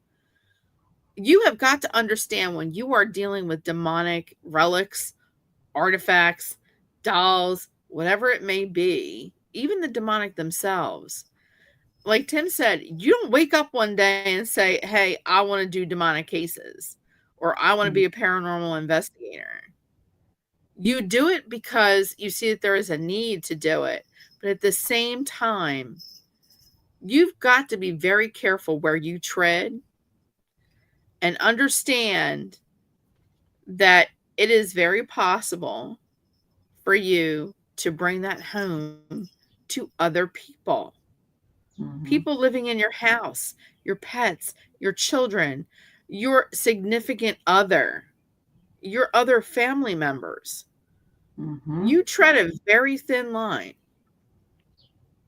You have got to understand, when you are dealing with demonic relics, artifacts, dolls, whatever it may be, even the demonic themselves. Like Tim said, you don't wake up one day and say, hey, I want to do demonic cases, or I want to be a paranormal investigator. You do it because you see that there is a need to do it. But at the same time, you've got to be very careful where you tread, and understand that it is very possible for you to bring that home to other people. People living in your house, your pets, your children, your significant other, your other family members. You tread a very thin line.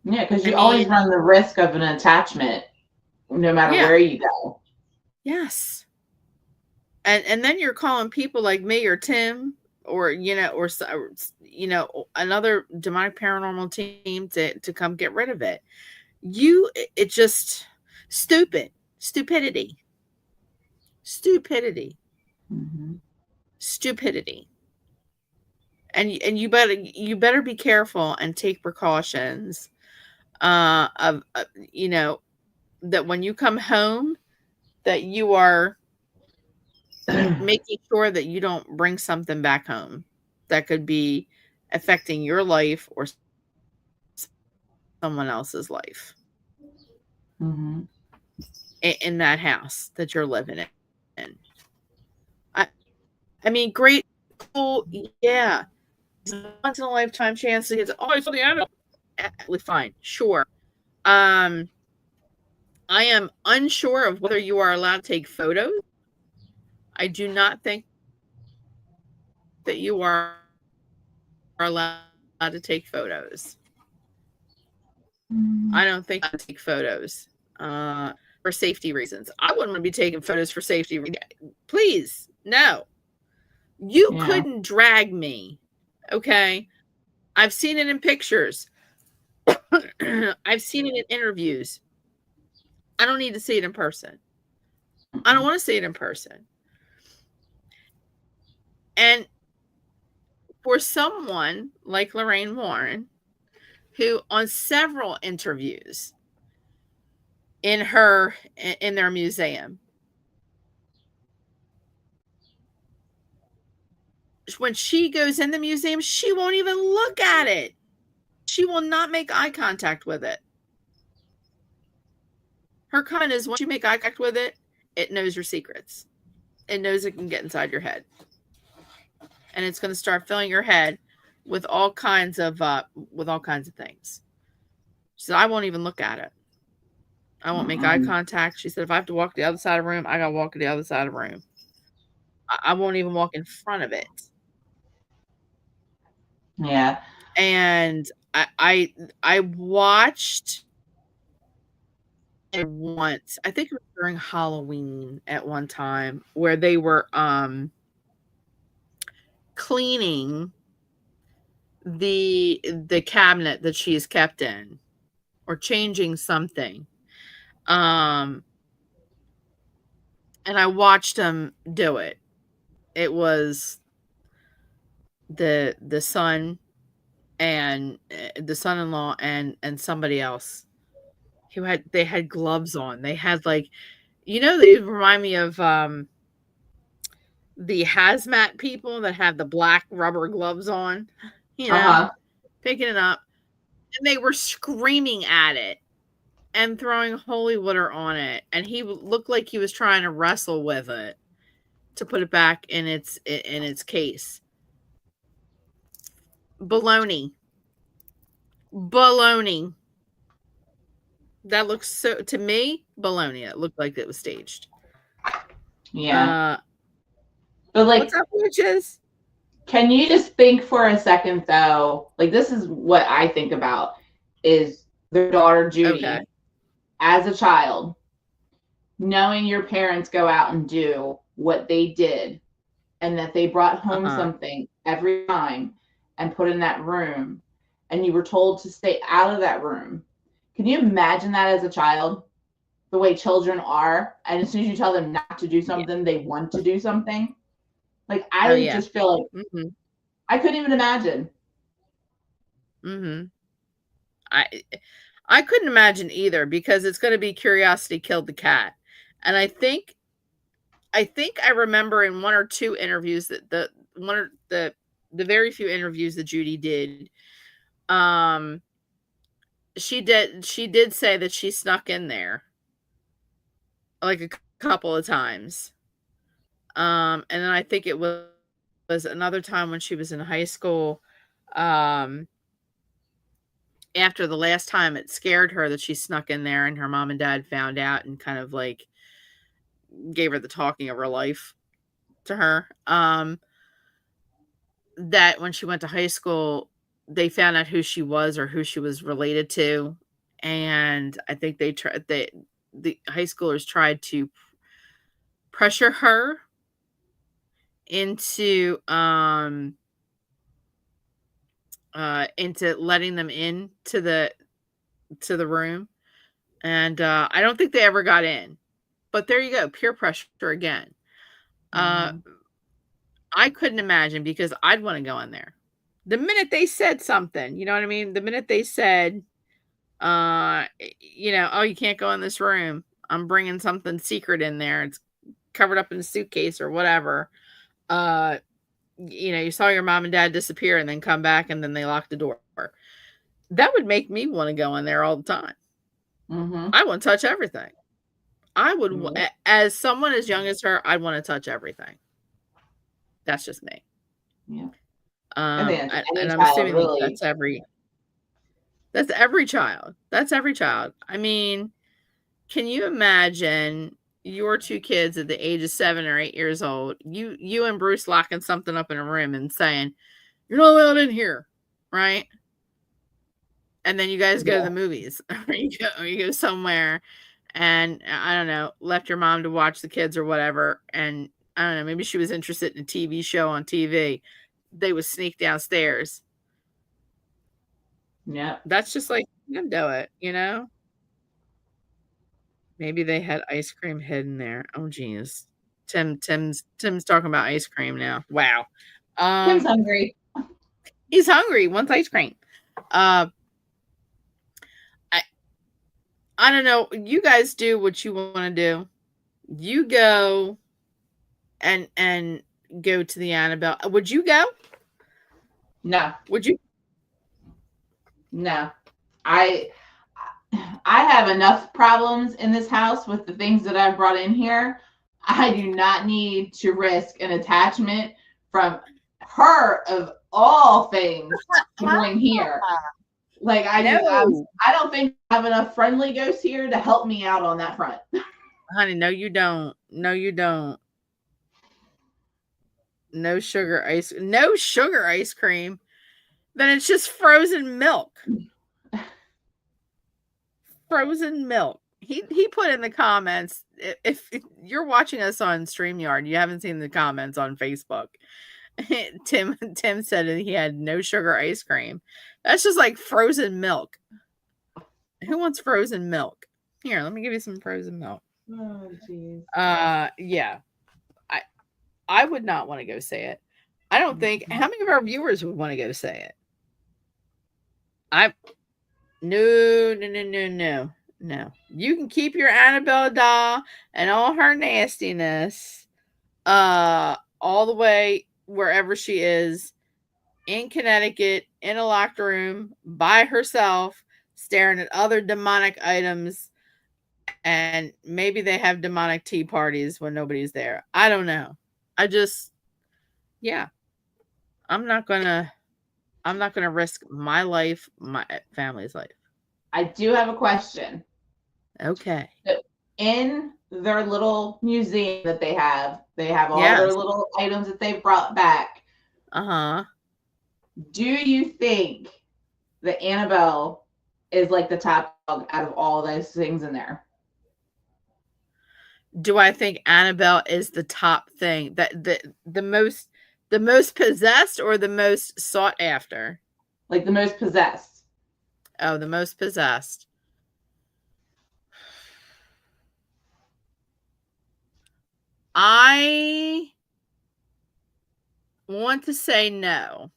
Yeah, because you always run the risk of an attachment no matter where you go. Yes. And then you're calling people like me or Tim or another demonic paranormal team to come get rid of it. It just stupidity. Mm-hmm. Stupidity. And you better be careful and take precautions of that when you come home that you are making sure that you don't bring something back home that could be affecting your life or someone else's life. Mm-hmm. In that house that you're living in. I mean, great, cool, yeah. Once in a lifetime chance to get to the end. Fine, sure. I am unsure of whether you are allowed to take photos. I do not think that you are allowed to take photos. Mm-hmm. I don't think I take photos for safety reasons. I wouldn't want to be taking photos for safety reasons. Please, no. You couldn't drag me. Okay. I've seen it in pictures. I've seen it in interviews. I don't need to see it in person. I don't want to see it in person. And for someone like Lorraine Warren, who on several interviews in their museum, when she goes in the museum, she won't even look at it. She will not make eye contact with it. Her comment is, once you make eye contact with it, it knows your secrets. It knows it can get inside your head. And it's going to start filling your head with all kinds of things. She said, I won't even look at it. I won't make eye contact. She said, if I have to walk to the other side of the room, I got to walk to the other side of the room. I won't even walk in front of it. Yeah. And I watched it once. I think it was during Halloween at one time where they were cleaning the cabinet that she's kept in or changing something. And I watched them do it. It was the son and the son-in-law and somebody else they had gloves on. They had they remind me of the hazmat people that have the black rubber gloves on, picking it up, and they were screaming at it and throwing holy water on it, and he looked like he was trying to wrestle with it to put it back in its case. Baloney. That looks so, to me, baloney. It looked like it was staged. Yeah. But what's up, witches? Can you just think for a second though? This is what I think about is their daughter Judy as a child, knowing your parents go out and do what they did and that they brought home something every time and put in that room and you were told to stay out of that room. Can you imagine that as a child? The way children are, and as soon as you tell them not to do something, they want to do something. I just feel like I couldn't even imagine. I couldn't imagine either, because it's going to be curiosity killed the cat. And I think I remember in one or two interviews that the very few interviews that Judy did, she did say that she snuck in there like a couple of times. And then I think it was another time when she was in high school, after the last time it scared her that she snuck in there and her mom and dad found out and kind of gave her the talking of her life to her. That when she went to high school, they found out who she was or who she was related to, and I think the high schoolers tried to pressure her into letting them in to the room, and I don't think they ever got in. But there you go, peer pressure again. Mm-hmm. I couldn't imagine, because I'd want to go in there. The minute they said something, you know what I mean? The minute they said, oh, you can't go in this room. I'm bringing something secret in there. It's covered up in a suitcase or whatever. You saw your mom and dad disappear and then come back and then they locked the door. That would make me want to go in there all the time. Mm-hmm. I want to touch everything. I would, Mm-hmm. as someone as young as her, I'd want to touch everything. That's just me. Yeah. And I'm assuming really... that's every child. That's every child. I mean, can you imagine your two kids at the age of 7 or 8 years old, you and Bruce locking something up in a room and saying, "You're not allowed in here," right? And then you guys go to the movies, or you go somewhere, and I don't know, left your mom to watch the kids or whatever, and I don't know, maybe she was interested in a TV show on TV. They would sneak downstairs. Yeah. That's just like, you can do it, Maybe they had ice cream hidden there. Oh, geez. Tim's talking about ice cream now. Wow. Tim's hungry. He's hungry. Wants ice cream. I don't know. You guys do what you want to do. You go and go to the Annabelle. Would you go? No. Would you? No. I have enough problems in this house with the things that I've brought in here. I do not need to risk an attachment from her, of all things, going here. Like, I don't think I have enough friendly ghosts here to help me out on that front. Honey, no, you don't. No, you don't. No sugar ice cream. Then it's just frozen milk. Frozen milk. He put in the comments, if you're watching us on StreamYard, you haven't seen the comments on Facebook. Tim said that he had no sugar ice cream. That's just like frozen milk. Who wants frozen milk? Here, let me give you some frozen milk. Oh, geez. Yeah. I would not want to go say it. I don't think. How many of our viewers would want to go say it? No. You can keep your Annabelle doll and all her nastiness all the way wherever she is, in Connecticut, in a locked room, by herself, staring at other demonic items, and maybe they have demonic tea parties when nobody's there. I don't know. I'm not gonna risk my life, my family's life. I do have a question. Okay. In their little museum that they have all their little items that they brought back. Do you think that Annabelle is like the top dog out of all those things in there? Do I think Annabelle is the top thing, that the most possessed, or the most sought after? Like the most possessed. Oh, the most possessed. I want to say no.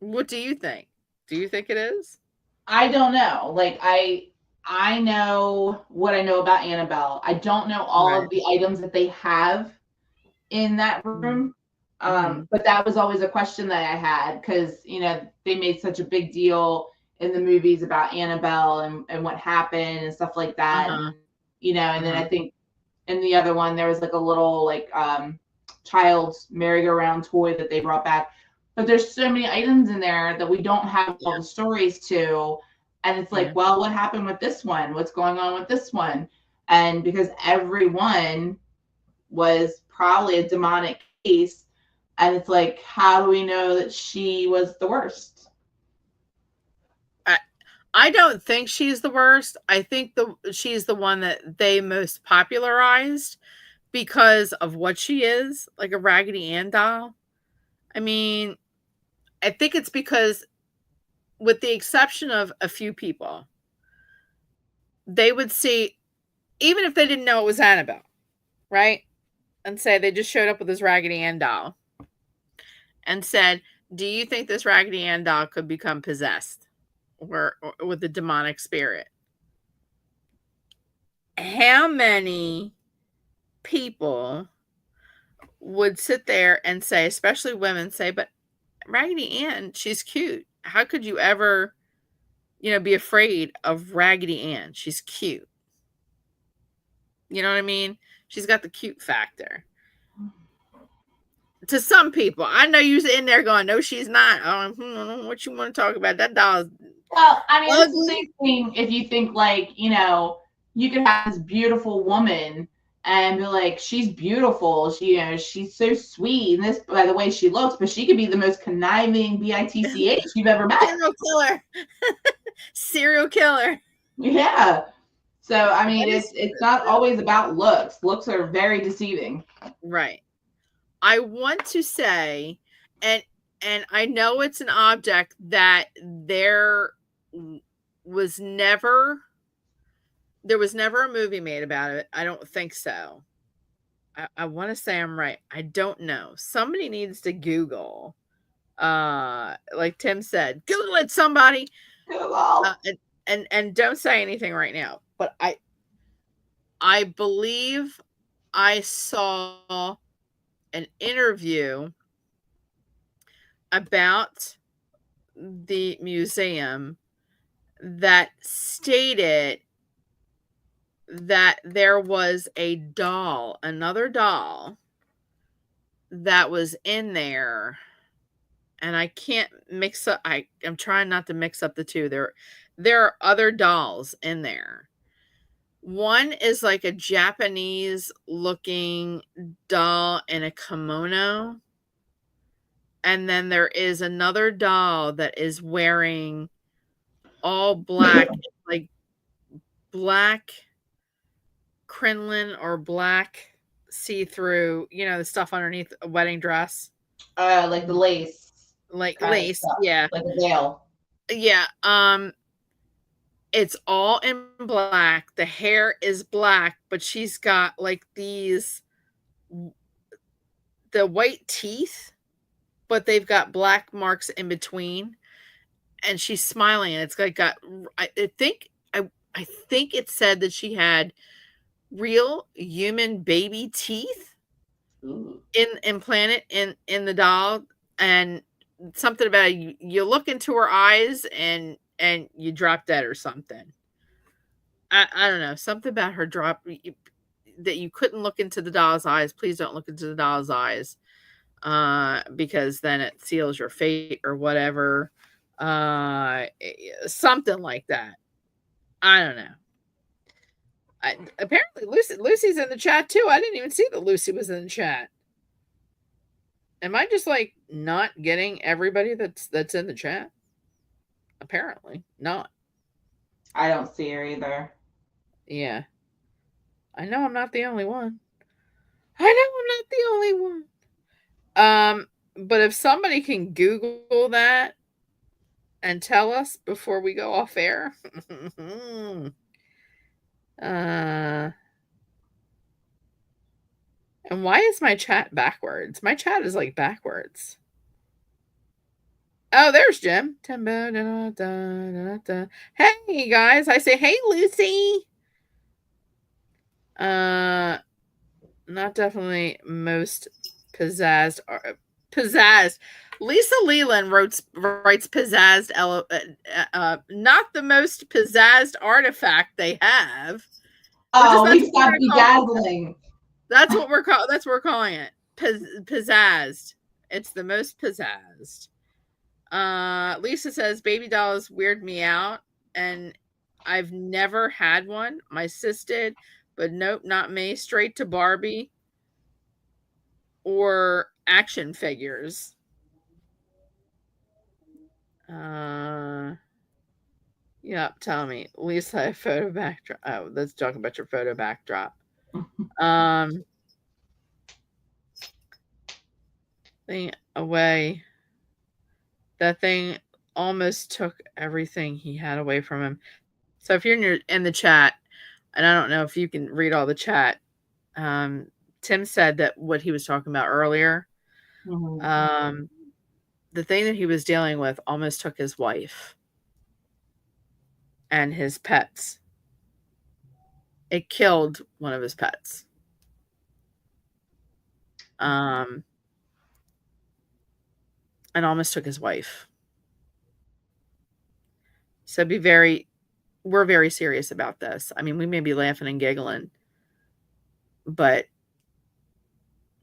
What do you think? Do you think it is? I don't know. Like, I know what I know about Annabelle. I don't know all of the items that they have in that room. But that was always a question that I had, because, they made such a big deal in the movies about Annabelle and what happened and stuff like that. And, and then I think in the other one, there was like a little child's merry-go-round toy that they brought back. But there's so many items in there that we don't have all the stories to. And it's like, well, what happened with this one? What's going on with this one? And because everyone was probably a demonic case, And it's like, how do we know that she was the worst? I don't think she's the worst. I think she's the one that they most popularized because of what she is, like a Raggedy Ann doll. I mean, I think it's because, with the exception of a few people, they would see, even if they didn't know it was Annabelle, right? And say they just showed up with this Raggedy Ann doll and said, do you think this Raggedy Ann doll could become possessed or with a demonic spirit? How many people would sit there and say, especially women, say, but Raggedy Ann, she's cute. How could you ever, be afraid of Raggedy Ann? She's cute. You know what I mean? She's got the cute factor. To some people, I know you're in there going, no, she's not. What you want to talk about? That doll's well, I mean, it's the same thing if you think like, you could have this beautiful woman and be like, she's beautiful. She's so sweet. And this, by the way she looks, but she could be the most conniving bitch you've ever met. Serial killer. Serial killer. Yeah. So, I mean, it's not always about looks. Looks are very deceiving. Right. I want to say, and I know it's an object that there was never a movie made about it. I don't think so. I want to say I'm right. I don't know. Somebody needs to Google. Like Tim said, Google it, somebody. Google. And don't say anything right now. But I believe I saw an interview about the museum that stated that there was another doll that was in there, and I can't mix up. I'm trying not to mix up the two. There are other dolls in there. One is like a Japanese looking doll in a kimono. And then there is another doll that is wearing all black, like black crinoline or black see-through, the stuff underneath a wedding dress. Like the lace. Like lace, yeah. Like a veil. Yeah. It's all in black. The hair is black, but she's got like the white teeth, but they've got black marks in between, and she's smiling, and it's like I think it said that she had real human baby teeth. Ooh. Implanted in the doll, and something about you look into her eyes and you drop dead or something. I don't know, something about her drop that you couldn't look into the doll's eyes. Please don't look into the doll's eyes, because then it seals your fate or whatever. Something like that. I don't know. Apparently Lucy's in the chat too. I didn't even see that Lucy was in the chat. Am I just like not getting everybody that's in the chat? Apparently not. I don't see her either. Yeah. I know I'm not the only one. But if somebody can Google that and tell us before we go off air. And why is my chat backwards? My chat is like backwards. Oh, there's Jim. Hey guys, I say hey Lucy. Not definitely most pizzazed. Lisa Leland writes pizzazzed. Not the most pizzazzed artifact they have. Oh, we stopped bedazzling. That's what we're calling it. Pizzazzed. It's the most pizzazzed. Lisa says baby dolls weird me out, and I've never had one. My sis did, but nope, not me. Straight to Barbie or action figures. Yep, tell me. Lisa, photo backdrop. Oh, let's talk about your photo backdrop. Thing away. That thing almost took everything he had away from him. So if you're in the chat, and I don't know if you can read all the chat, Tim said that what he was talking about earlier, the thing that he was dealing with almost took his wife and his pets. It killed one of his pets. And almost took his wife. So we're very serious about this. I mean, we may be laughing and giggling, but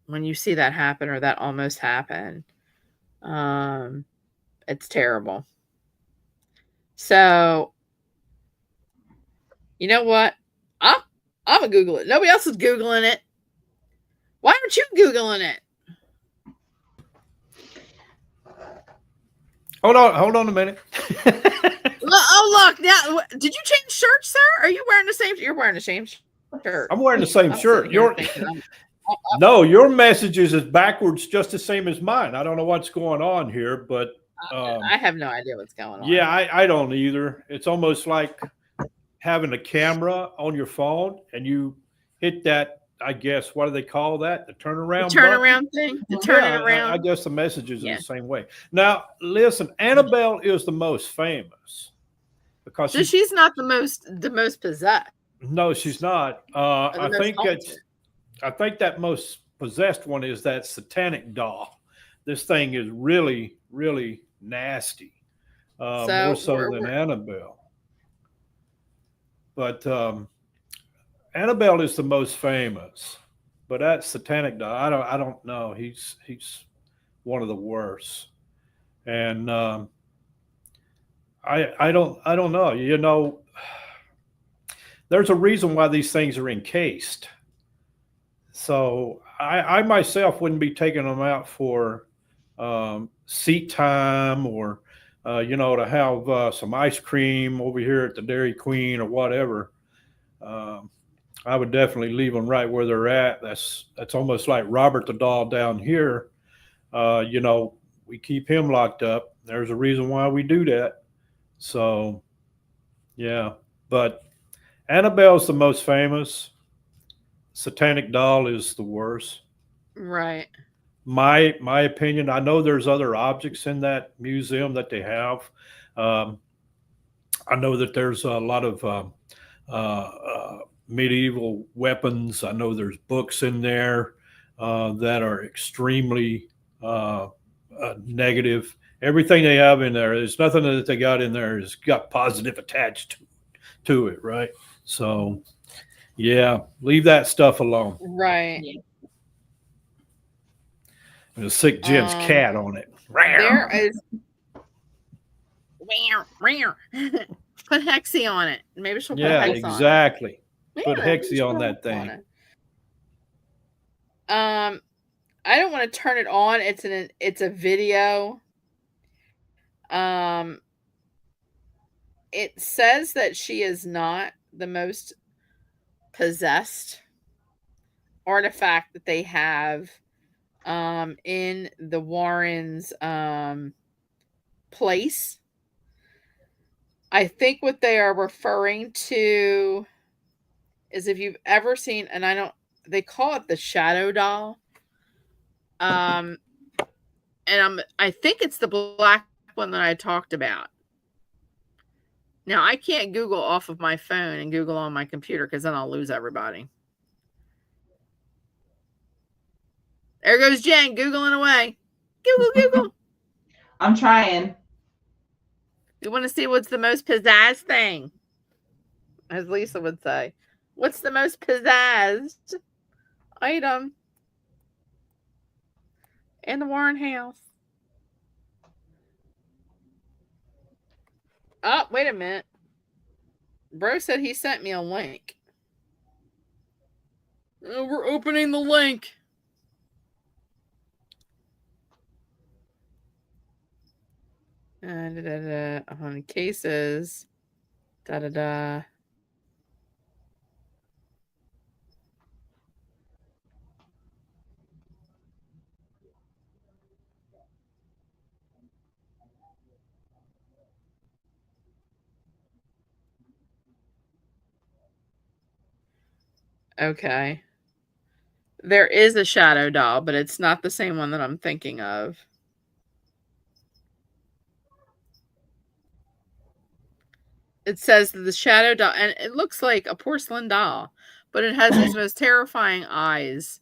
when you see that happen or that almost happen, it's terrible. So, you know what? I'm gonna Google it. Nobody else is Googling it. Why aren't you Googling it? Hold on a minute. Look, now did you change shirts, sir? Are you wearing the same? You're wearing the same shirt. I'm wearing the same shirt. No, your messages is backwards, just the same as mine. I don't know what's going on here, but I have no idea what's going on. Yeah, I don't either. It's almost like having a camera on your phone and you hit that. I guess what do they call that? The turnaround. The turnaround thing. The turn it around. I guess the messages are the same way. Now, listen, Annabelle is the most famous because she's not the most possessed. No, she's not. I think that most possessed one is that satanic doll. This thing is really, really nasty, more so than Annabelle. But Annabelle is the most famous, but that satanic doll, I don't know. He's one of the worst, and I don't know. You know, there's a reason why these things are encased. So I myself wouldn't be taking them out for seat time or to have some ice cream over here at the Dairy Queen or whatever. I would definitely leave them right where they're at. That's almost like Robert the doll down here. We keep him locked up. There's a reason why we do that. So, yeah. But Annabelle's the most famous. Satanic doll is the worst. Right. My opinion. I know there's other objects in that museum that they have. I know that there's a lot of medieval weapons. I know there's books in there that are extremely negative. Everything they have in there, there's nothing that they got in there has got positive attached to it, right? So, yeah, leave that stuff alone. Right. There's a sick Jen's cat on it. There is. Put Hexie on it. Maybe she'll put Hex on it. Exactly. Put Hexie on that thing. I don't want to turn it on. It's a video. It says that she is not the most possessed artifact that they have in the Warrens place. I think what they are referring to is if you've ever seen, and they call it the shadow doll. And I think it's the black one that I talked about. Now I can't Google off of my phone and Google on my computer because then I'll lose everybody. There goes Jen Googling away. Google. I'm trying. You want to see what's the most pizzazz thing? As Lisa would say. What's the most pizzazzed item in the Warren house? Oh, wait a minute. Bro said he sent me a link. Oh, we're opening the link. On cases. Da da da. Okay. There is a shadow doll, but it's not the same one that I'm thinking of. It says that the shadow doll, and it looks like a porcelain doll, but it has these most terrifying eyes.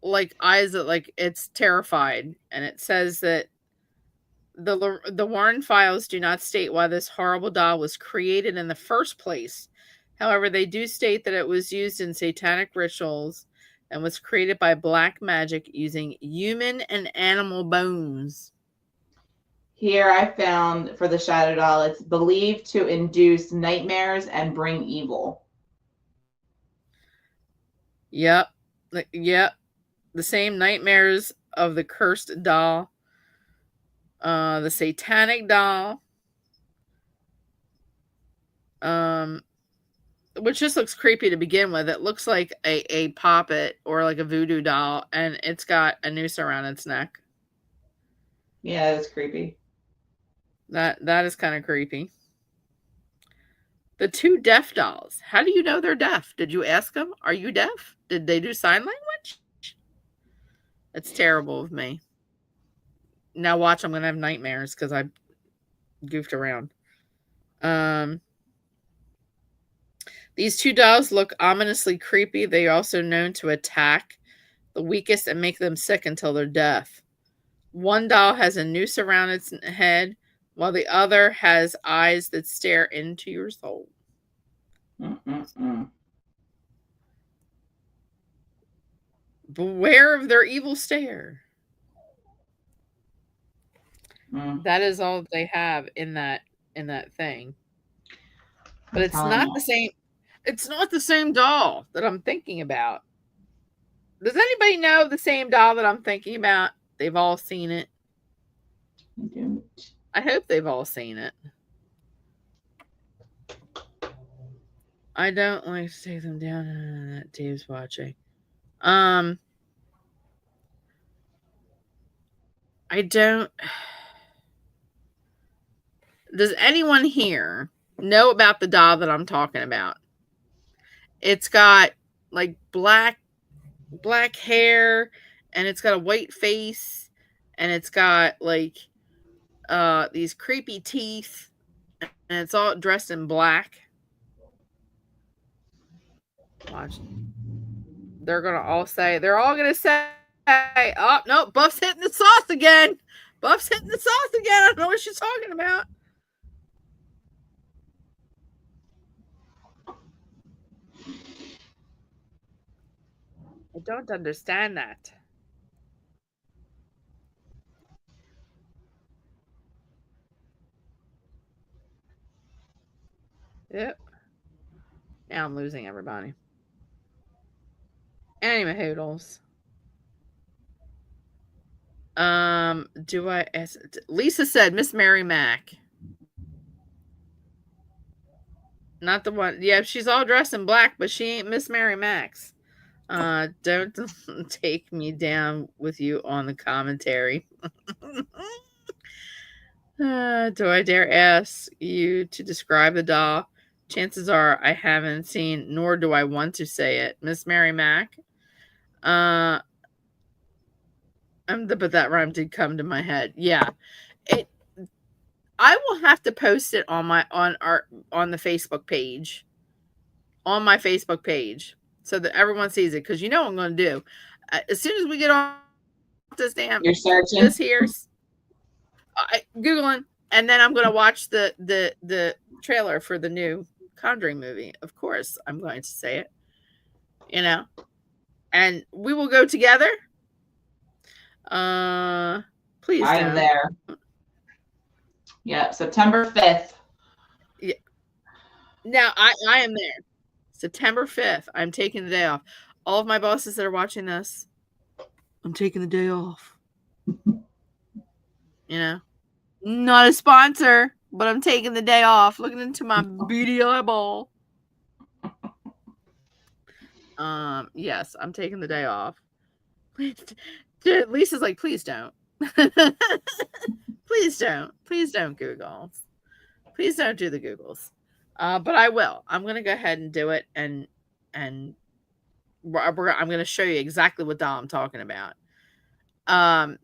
Like eyes that like it's terrified. And it says that the Warren files do not state why this horrible doll was created in the first place. However, they do state that it was used in satanic rituals and was created by black magic using human and animal bones. Here I found for the shadow doll, it's believed to induce nightmares and bring evil. Yep. Yep. The same nightmares of the cursed doll. The satanic doll. Which just looks creepy to begin with. It looks like a puppet or like a voodoo doll, and it's got a noose around its neck. Yeah, it's creepy. That is kind of creepy. The two deaf dolls. How do you know they're deaf? Did you ask them? Are you deaf? Did they do sign language? It's terrible of me. Now watch, I'm gonna have nightmares because I goofed around. These two dolls look ominously creepy. They are also known to attack the weakest and make them sick until they're deaf. One doll has a noose around its head, while the other has eyes that stare into your soul. Beware of their evil stare. That is all they have in that thing. But it's not the same. It's not the same doll that I'm thinking about. Does anybody know the same doll that I'm thinking about? They've all seen it. I hope they've all seen it. I don't like to take them down. That Dave's watching. I don't. Does anyone here know about the doll that I'm talking about? It's got like black hair, and it's got a white face, and it's got like these creepy teeth, and it's all dressed in black. Watch. They're all gonna say, oh no, Buff's hitting the sauce again. Buff's hitting the sauce again. I don't know what she's talking about. I don't understand that. Yep. Now I'm losing everybody. Anyway, hoodles. Do I? Lisa said Miss Mary Mac. Not the one. Yeah, she's all dressed in black, but she ain't Miss Mary Max. Don't take me down with you on the commentary. Do I dare ask you to describe the doll? Chances are I haven't seen, nor do I want to say it. Miss Mary Mac. But that rhyme did come to my head. Yeah, I will have to post it on the Facebook page, on my Facebook page, so that everyone sees it. Because you know what I'm going to do. As soon as we get off this damn, you're searching. This here's Googling, and then I'm going to watch the trailer for the new Conjuring movie. Of course, I'm going to say it. You know, and we will go together. Please. I'm there. Yep, September 5th. Yeah. Now I am there. September 5th. I'm taking the day off. All of my bosses that are watching this, I'm taking the day off. You know, Not a sponsor, but I'm taking the day off. Looking into my beady eyeball. Yes, I'm taking the day off. Lisa's like, please don't. Please don't. Please don't Google. Please don't do the Googles. But I will. I'm gonna go ahead and do it, and I'm gonna show you exactly what doll I'm talking about.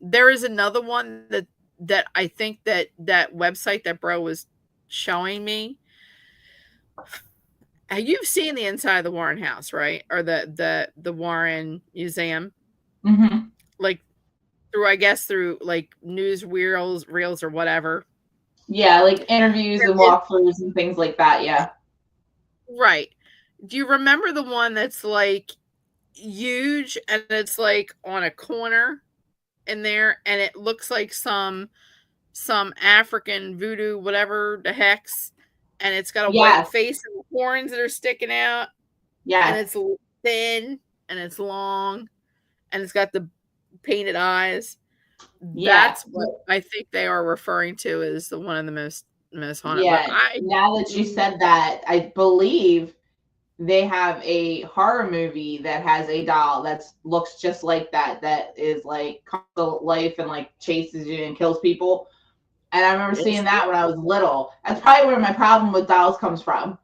There is another one that I think that website that bro was showing me. You've seen the inside of the Warren house, right? Or the Warren Museum, Mm-hmm. like through like news reels or whatever. Yeah, like interviews and walkthroughs and things like that. Yeah. Right. Do you remember the one that's like huge and it's like on a corner in there, and it looks like some African voodoo, whatever the hex, and it's got a white face and horns that are sticking out. Yeah. And it's thin and it's long and it's got the painted eyes. That's what I think they are referring to as one of the most haunted. Yeah. But now that you said that, I believe they have a horror movie that has a doll that looks just like that is like comes to life and like chases you and kills people. And I remember seeing that when I was little. That's probably where my problem with dolls comes from.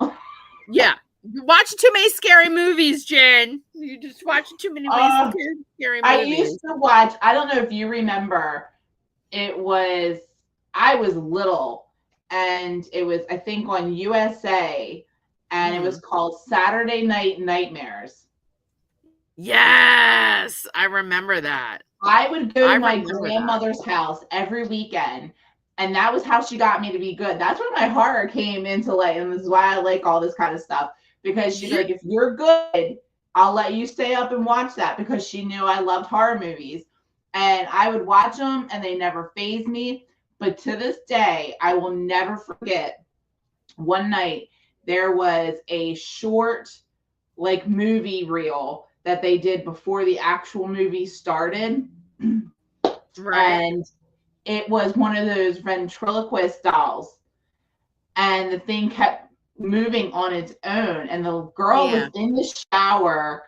Yeah. You're watching too many scary movies, Jen. You're just watching too many scary movies. I used to watch, I don't know if you remember, I was little, and it was, I think, on USA, and it was called Saturday Night Nightmares. Yes, I remember that. I would go to my grandmother's house every weekend, and that was how she got me to be good. That's where my horror came into, like, and this is why I like all this kind of stuff, because she's like, if you're good, I'll let you stay up and watch that, because she knew I loved horror movies. And I would watch them, and they never fazed me. But to this day, I will never forget, one night there was a short, like, movie reel that they did before the actual movie started. Right. And it was one of those ventriloquist dolls. And the thing kept moving on its own. And the girl was in the shower,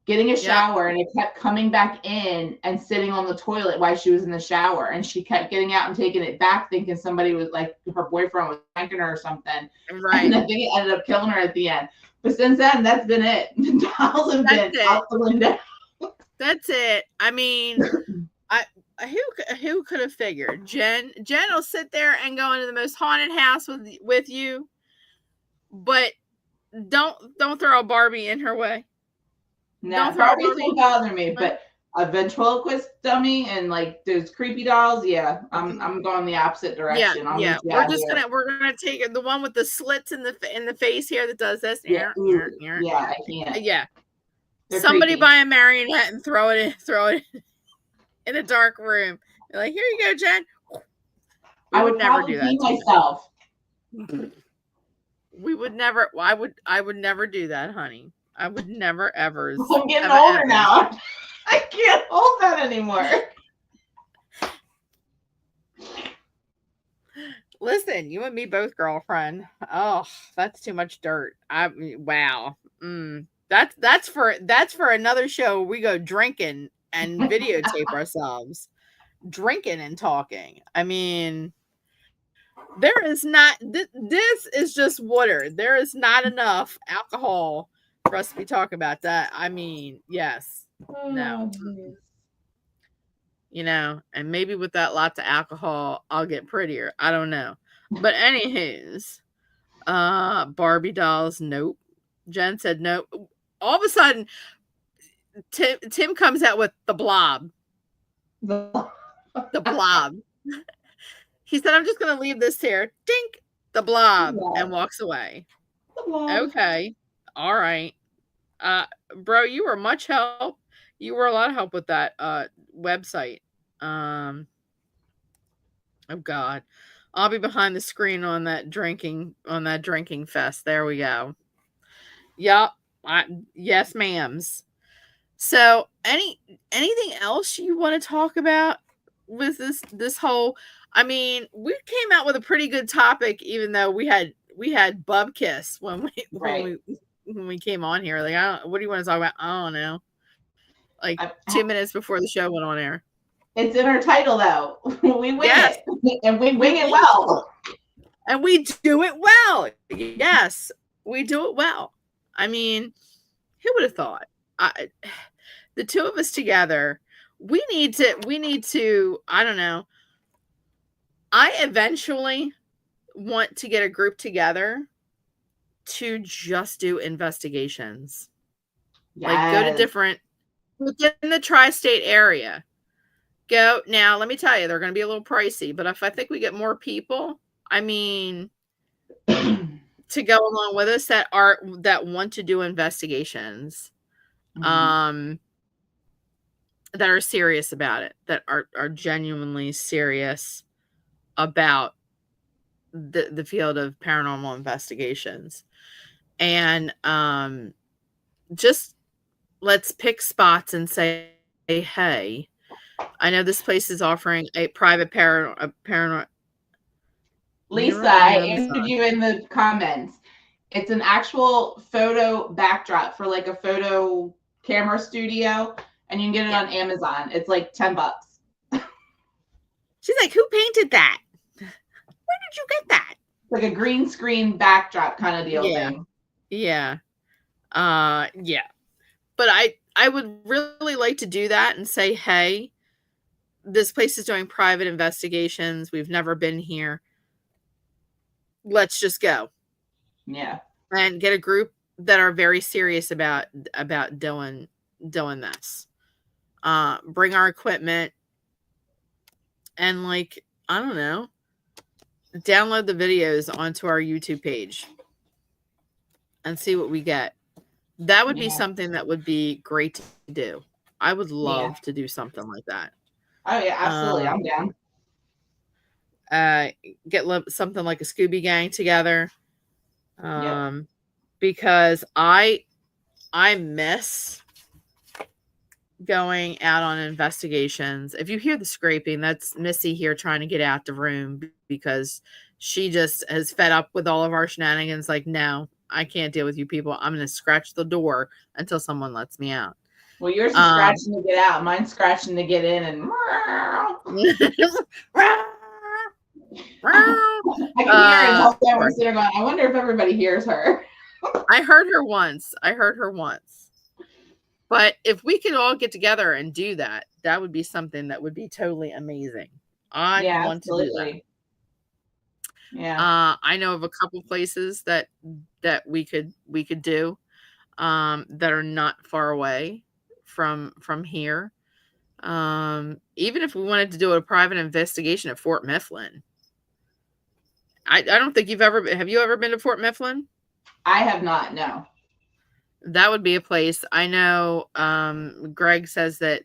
getting a shower, and it kept coming back in and sitting on the toilet while she was in the shower. And she kept getting out and taking it back, thinking somebody was, like, her boyfriend was spanking her or something. Right. And I think it ended up killing her at the end. But since then, that's been it. The dolls have been out the window. That's it. I mean, who could have figured? Jen will sit there and go into the most haunted house with you, but don't throw a Barbie in her way. No, Barbies don't bother me, but a ventriloquist dummy and like those creepy dolls, I'm going the opposite direction. We're gonna take the one with the slits in the face here that does this. I can't. Yeah. They're Somebody creepy. buy a marionette and throw it in a dark room. They're like, here you go, Jen. I would never do that myself. We would never. I would never do that, honey. I would never ever. I'm getting older now. I can't hold that anymore. Listen, you and me both, girlfriend. Oh, that's too much dirt. Wow. That's for another show. We go drinking and videotape ourselves drinking and talking. I mean, there is not. This is just water. There is not enough alcohol for us to be talking about that. I mean, yes. No. You know, and maybe with that lots of alcohol, I'll get prettier. I don't know. But anywho's, Barbie dolls, nope. Jen said nope. All of a sudden, Tim comes out with the blob. The blob. He said, I'm just going to leave this here. Dink! The blob. And walks away. Okay. All right. Bro, you were much help. You were a lot of help with that website. Oh God. I'll be behind the screen on that drinking fest. There we go. Yup. Yes, ma'ams. So anything else you want to talk about with this whole, I mean, we came out with a pretty good topic, even though we had bub kiss when we came on here. Like, what do you want to talk about? I don't know. Like 2 minutes before the show went on air. It's in our title, though. We wing it, and we wing it well. And we do it well. Yes, we do it well. I mean, who would have thought? The two of us together, we need to, I don't know. I eventually want to get a group together to just do investigations. Yes. Like, go to different, within the tri-state area. Go, now, let me tell you, they're going to be a little pricey, but if I think we get more people, I mean, to go along with us that want to do investigations, that are serious about it, that are genuinely serious about the field of paranormal investigations. And just let's pick spots and say, hey, I know this place is offering a private paranormal. Lisa, I answered you in the comments. It's an actual photo backdrop for like a photo camera studio, and you can get it on Amazon. It's like $10. She's like, who painted that? Where did you get that? Like a green screen backdrop kind of deal thing. Yeah. Yeah. But I would really like to do that and say, hey, this place is doing private investigations. We've never been here. Let's just go. Yeah. And get a group that are very serious about doing this. Bring our equipment and, like, I don't know, download the videos onto our YouTube page and see what we get. That would be something that would be great to do. I would love to do something like that. Oh yeah, absolutely. I'm down. Get something like a Scooby Gang together. Because I miss going out on investigations. If you hear the scraping, that's Missy here trying to get out the room because she just is fed up with all of our shenanigans. Like, no, I can't deal with you people. I'm going to scratch the door until someone lets me out. Well, yours is scratching to get out. Mine's scratching to get in. And I can hear it the whole time we're sitting going, I wonder if everybody hears her. I heard her once. But if we could all get together and do that, that would be something that would be totally amazing. I want to do that. Yeah. I know of a couple places that we could do that are not far away from here. Even if we wanted to do a private investigation at Fort Mifflin. I don't think have you ever been to Fort Mifflin? I have not, no. That would be a place. I know Greg says that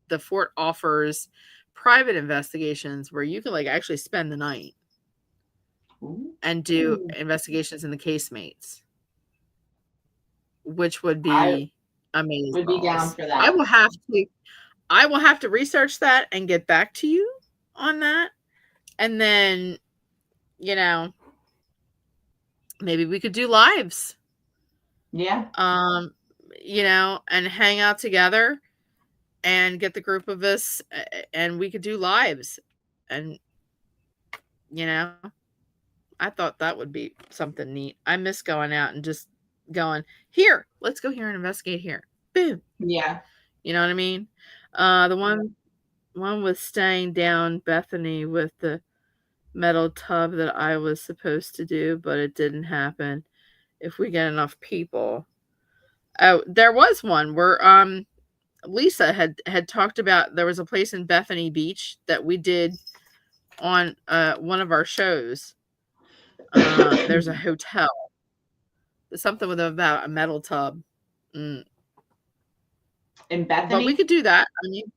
the fort offers private investigations where you can, like, actually spend the night and do investigations in the casemates, which would be amazing. Would be down for that. I will have to research that and get back to you on that. And then, you know, maybe we could do lives. Yeah. You know, and hang out together and get the group of us and we could do lives. And, you know, I thought that would be something neat. I miss going out and just going, here, let's go here and investigate here. Boom. Yeah. You know what I mean? The one with staying down Bethany with the metal tub that I was supposed to do, but it didn't happen. If we get enough people. Oh, there was one where Lisa had talked about. There was a place in Bethany Beach that we did on one of our shows. There's a hotel. There's something with about a metal tub. In Bethany? But we could do that. I mean,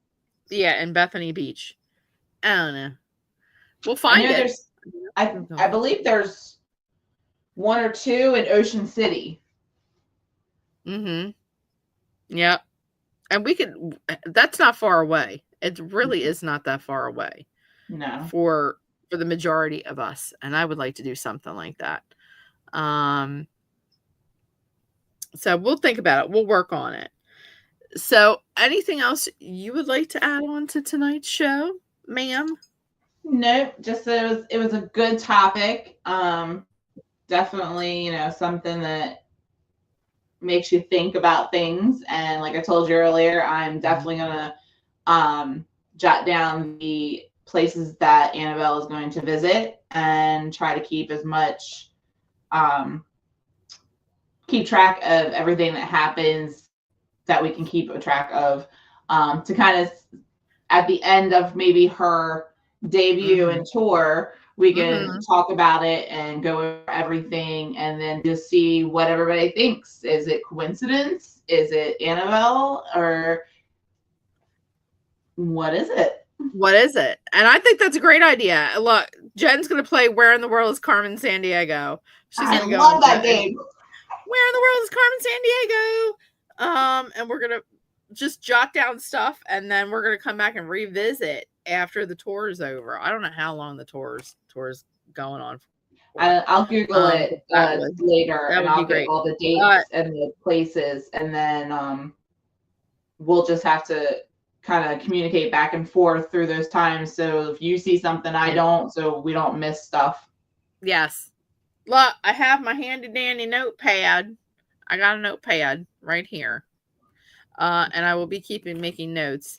yeah, in Bethany Beach. I don't know. We'll find it. I believe there's one or two in Ocean City. Yeah. And we could, that's not far away. It really is not that far away. No. For for the majority of us. And I would like to do something like that. So we'll think about it. We'll work on it. So anything else you would like to add on to tonight's show, ma'am? Nope, just that it was a good topic. Definitely, something that makes you think about things. And like I told you earlier, I'm definitely gonna jot down the places that Annabelle is going to visit and try to keep as much keep track of everything that happens that we can keep a track of, to kind of at the end of maybe her debut and tour, we can talk about it and go over everything and then just see what everybody thinks. Is it coincidence? Is it Annabelle? Or what is it? What is it? And I think that's a great idea. Look, Jen's going to play Where in the World is Carmen Sandiego. She's going to go. I love that game. Where in the World is Carmen Sandiego? And we're going to just jot down stuff, and then we're going to come back and revisit after the tour is over. I don't know how long the tour's going on. I'll Google it later, and I'll get all the dates and the places, and then we'll just have to kind of communicate back and forth through those times. So if you see something I don't, so we don't miss stuff. Yes. Look, I have my handy dandy notepad. I got a notepad right here. And I will be making notes.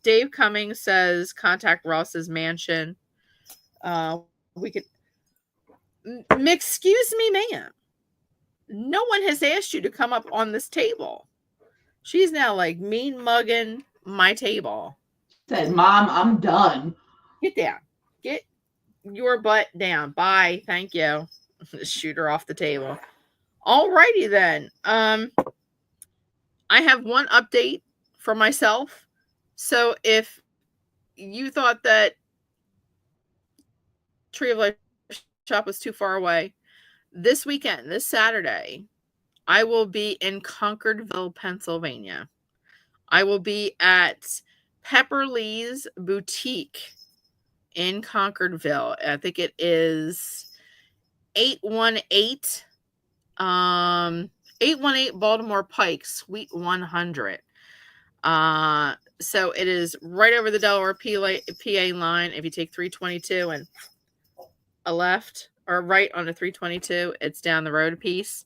Dave Cummings says contact Ross's mansion. We could. Excuse me, ma'am. No one has asked you to come up on this table. She's now like mean mugging my table. Said, Mom, I'm done. Get down. Get your butt down. Bye. Thank you. Shoot her off the table. Alrighty then. I have one update for myself. So if you thought that Tree of Life shop was too far away, this weekend, this Saturday, I will be in Concordville, Pennsylvania. I will be at Pepper Lee's Boutique in Concordville. I think it is 818 Baltimore Pike, Suite 100. So it is right over the Delaware PA line. If you take 322 and a left or right on a 322, it's down the road a piece.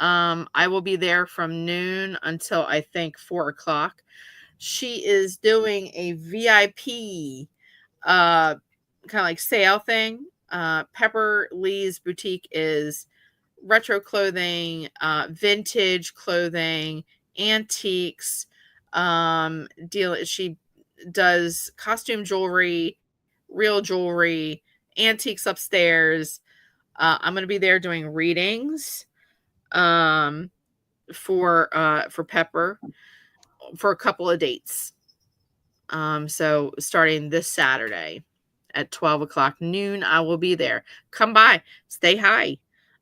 I will be there from noon until I think 4 o'clock. She is doing a VIP kind of like sale thing. Pepper Lee's Boutique is retro clothing, vintage clothing, antiques. She does costume jewelry, real jewelry, antiques upstairs. I'm going to be there doing readings for Pepper for a couple of dates. So starting this Saturday at 12 o'clock noon, I will be there. Come by, say hi.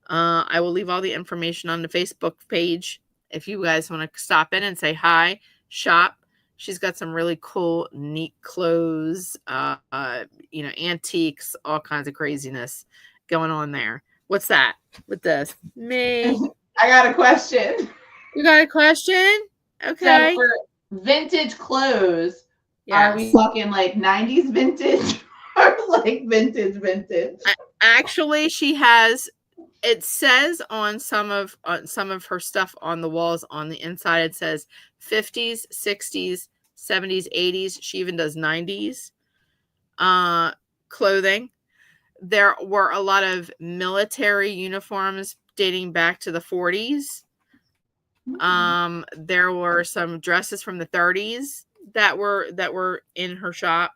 I will leave all the information on the Facebook page if you guys want to stop in and say hi, shop. She's got some really cool, neat clothes, antiques, all kinds of craziness going on there. What's that with this? Me. I got a question. You got a question? Okay. So for vintage clothes, yes. Are we talking like 90s vintage or like vintage? Actually, she has. It says on some of her stuff on the walls on the inside, it says 50s, 60s, 70s, 80s. She even does 90s clothing. There were a lot of military uniforms dating back to the 40s. There were some dresses from the 30s that were in her shop.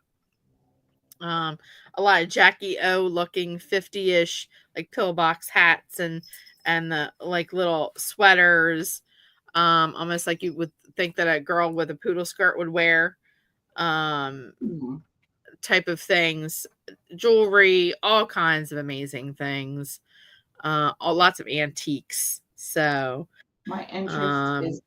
A lot of Jackie O looking 50-ish like pillbox hats and the like little sweaters, almost like you would think that a girl with a poodle skirt would wear, type of things, jewelry, all kinds of amazing things, lots of antiques. So my interest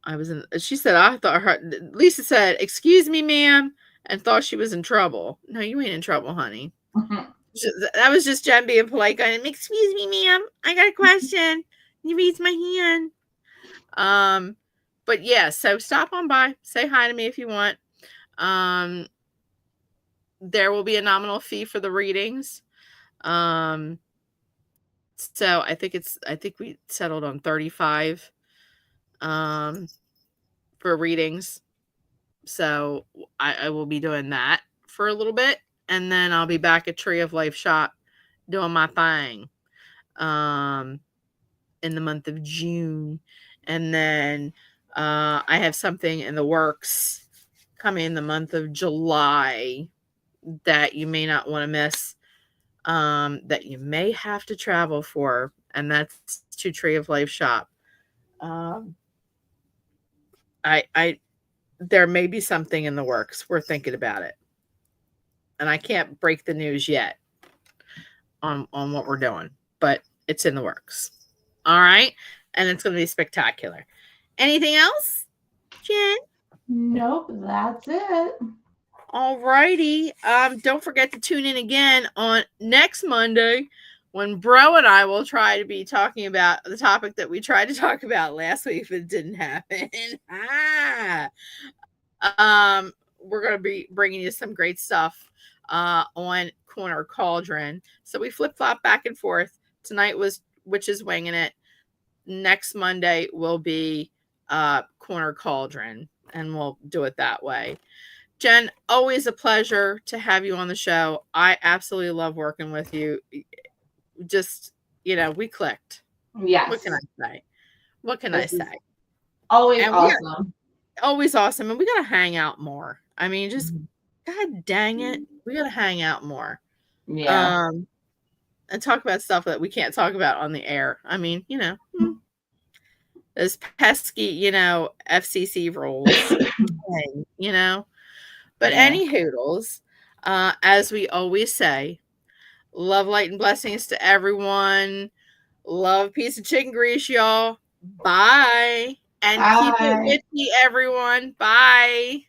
is. She said, I thought Lisa said, excuse me, ma'am. and thought she was in trouble. No, you ain't in trouble, honey. That was just Jen being polite, going, "Excuse me, ma'am, I got a question." You raised my hand. But yeah, so stop on by, say hi to me if you want. There will be a nominal fee for the readings. So I think we settled on 35 for readings. So I will be doing that for a little bit, and then I'll be back at Tree of Life shop doing my thing in the month of June. And then I have something in the works coming in the month of July that you may not want to miss, that you may have to travel for, and that's to Tree of Life shop. There may be something in the works. We're thinking about it, and I can't break the news yet on what we're doing, but it's in the works. All right, and it's going to be spectacular. Anything else, Jen? Nope, that's it. All righty. Don't forget to tune in again on next Monday when Bro and I will try to be talking about the topic that we tried to talk about last week, but it didn't happen. We're going to be bringing you some great stuff on Corner Cauldron. So we flip-flop back and forth. Tonight was Witches Winging It. Next Monday will be Corner Cauldron, and we'll do it that way. Jen, always a pleasure to have you on the show. I absolutely love working with you. Just, we clicked. Yes. What can I say? Always awesome. Always awesome. And we got to hang out more. I mean, just, God dang it. We got to hang out more. Yeah. And talk about stuff that we can't talk about on the air. I mean, those pesky, FCC rules. But any hoodles, as we always say, love, light, and blessings to everyone. Love, peace, and chicken grease, y'all. Bye. And keep it witchy, everyone. Bye.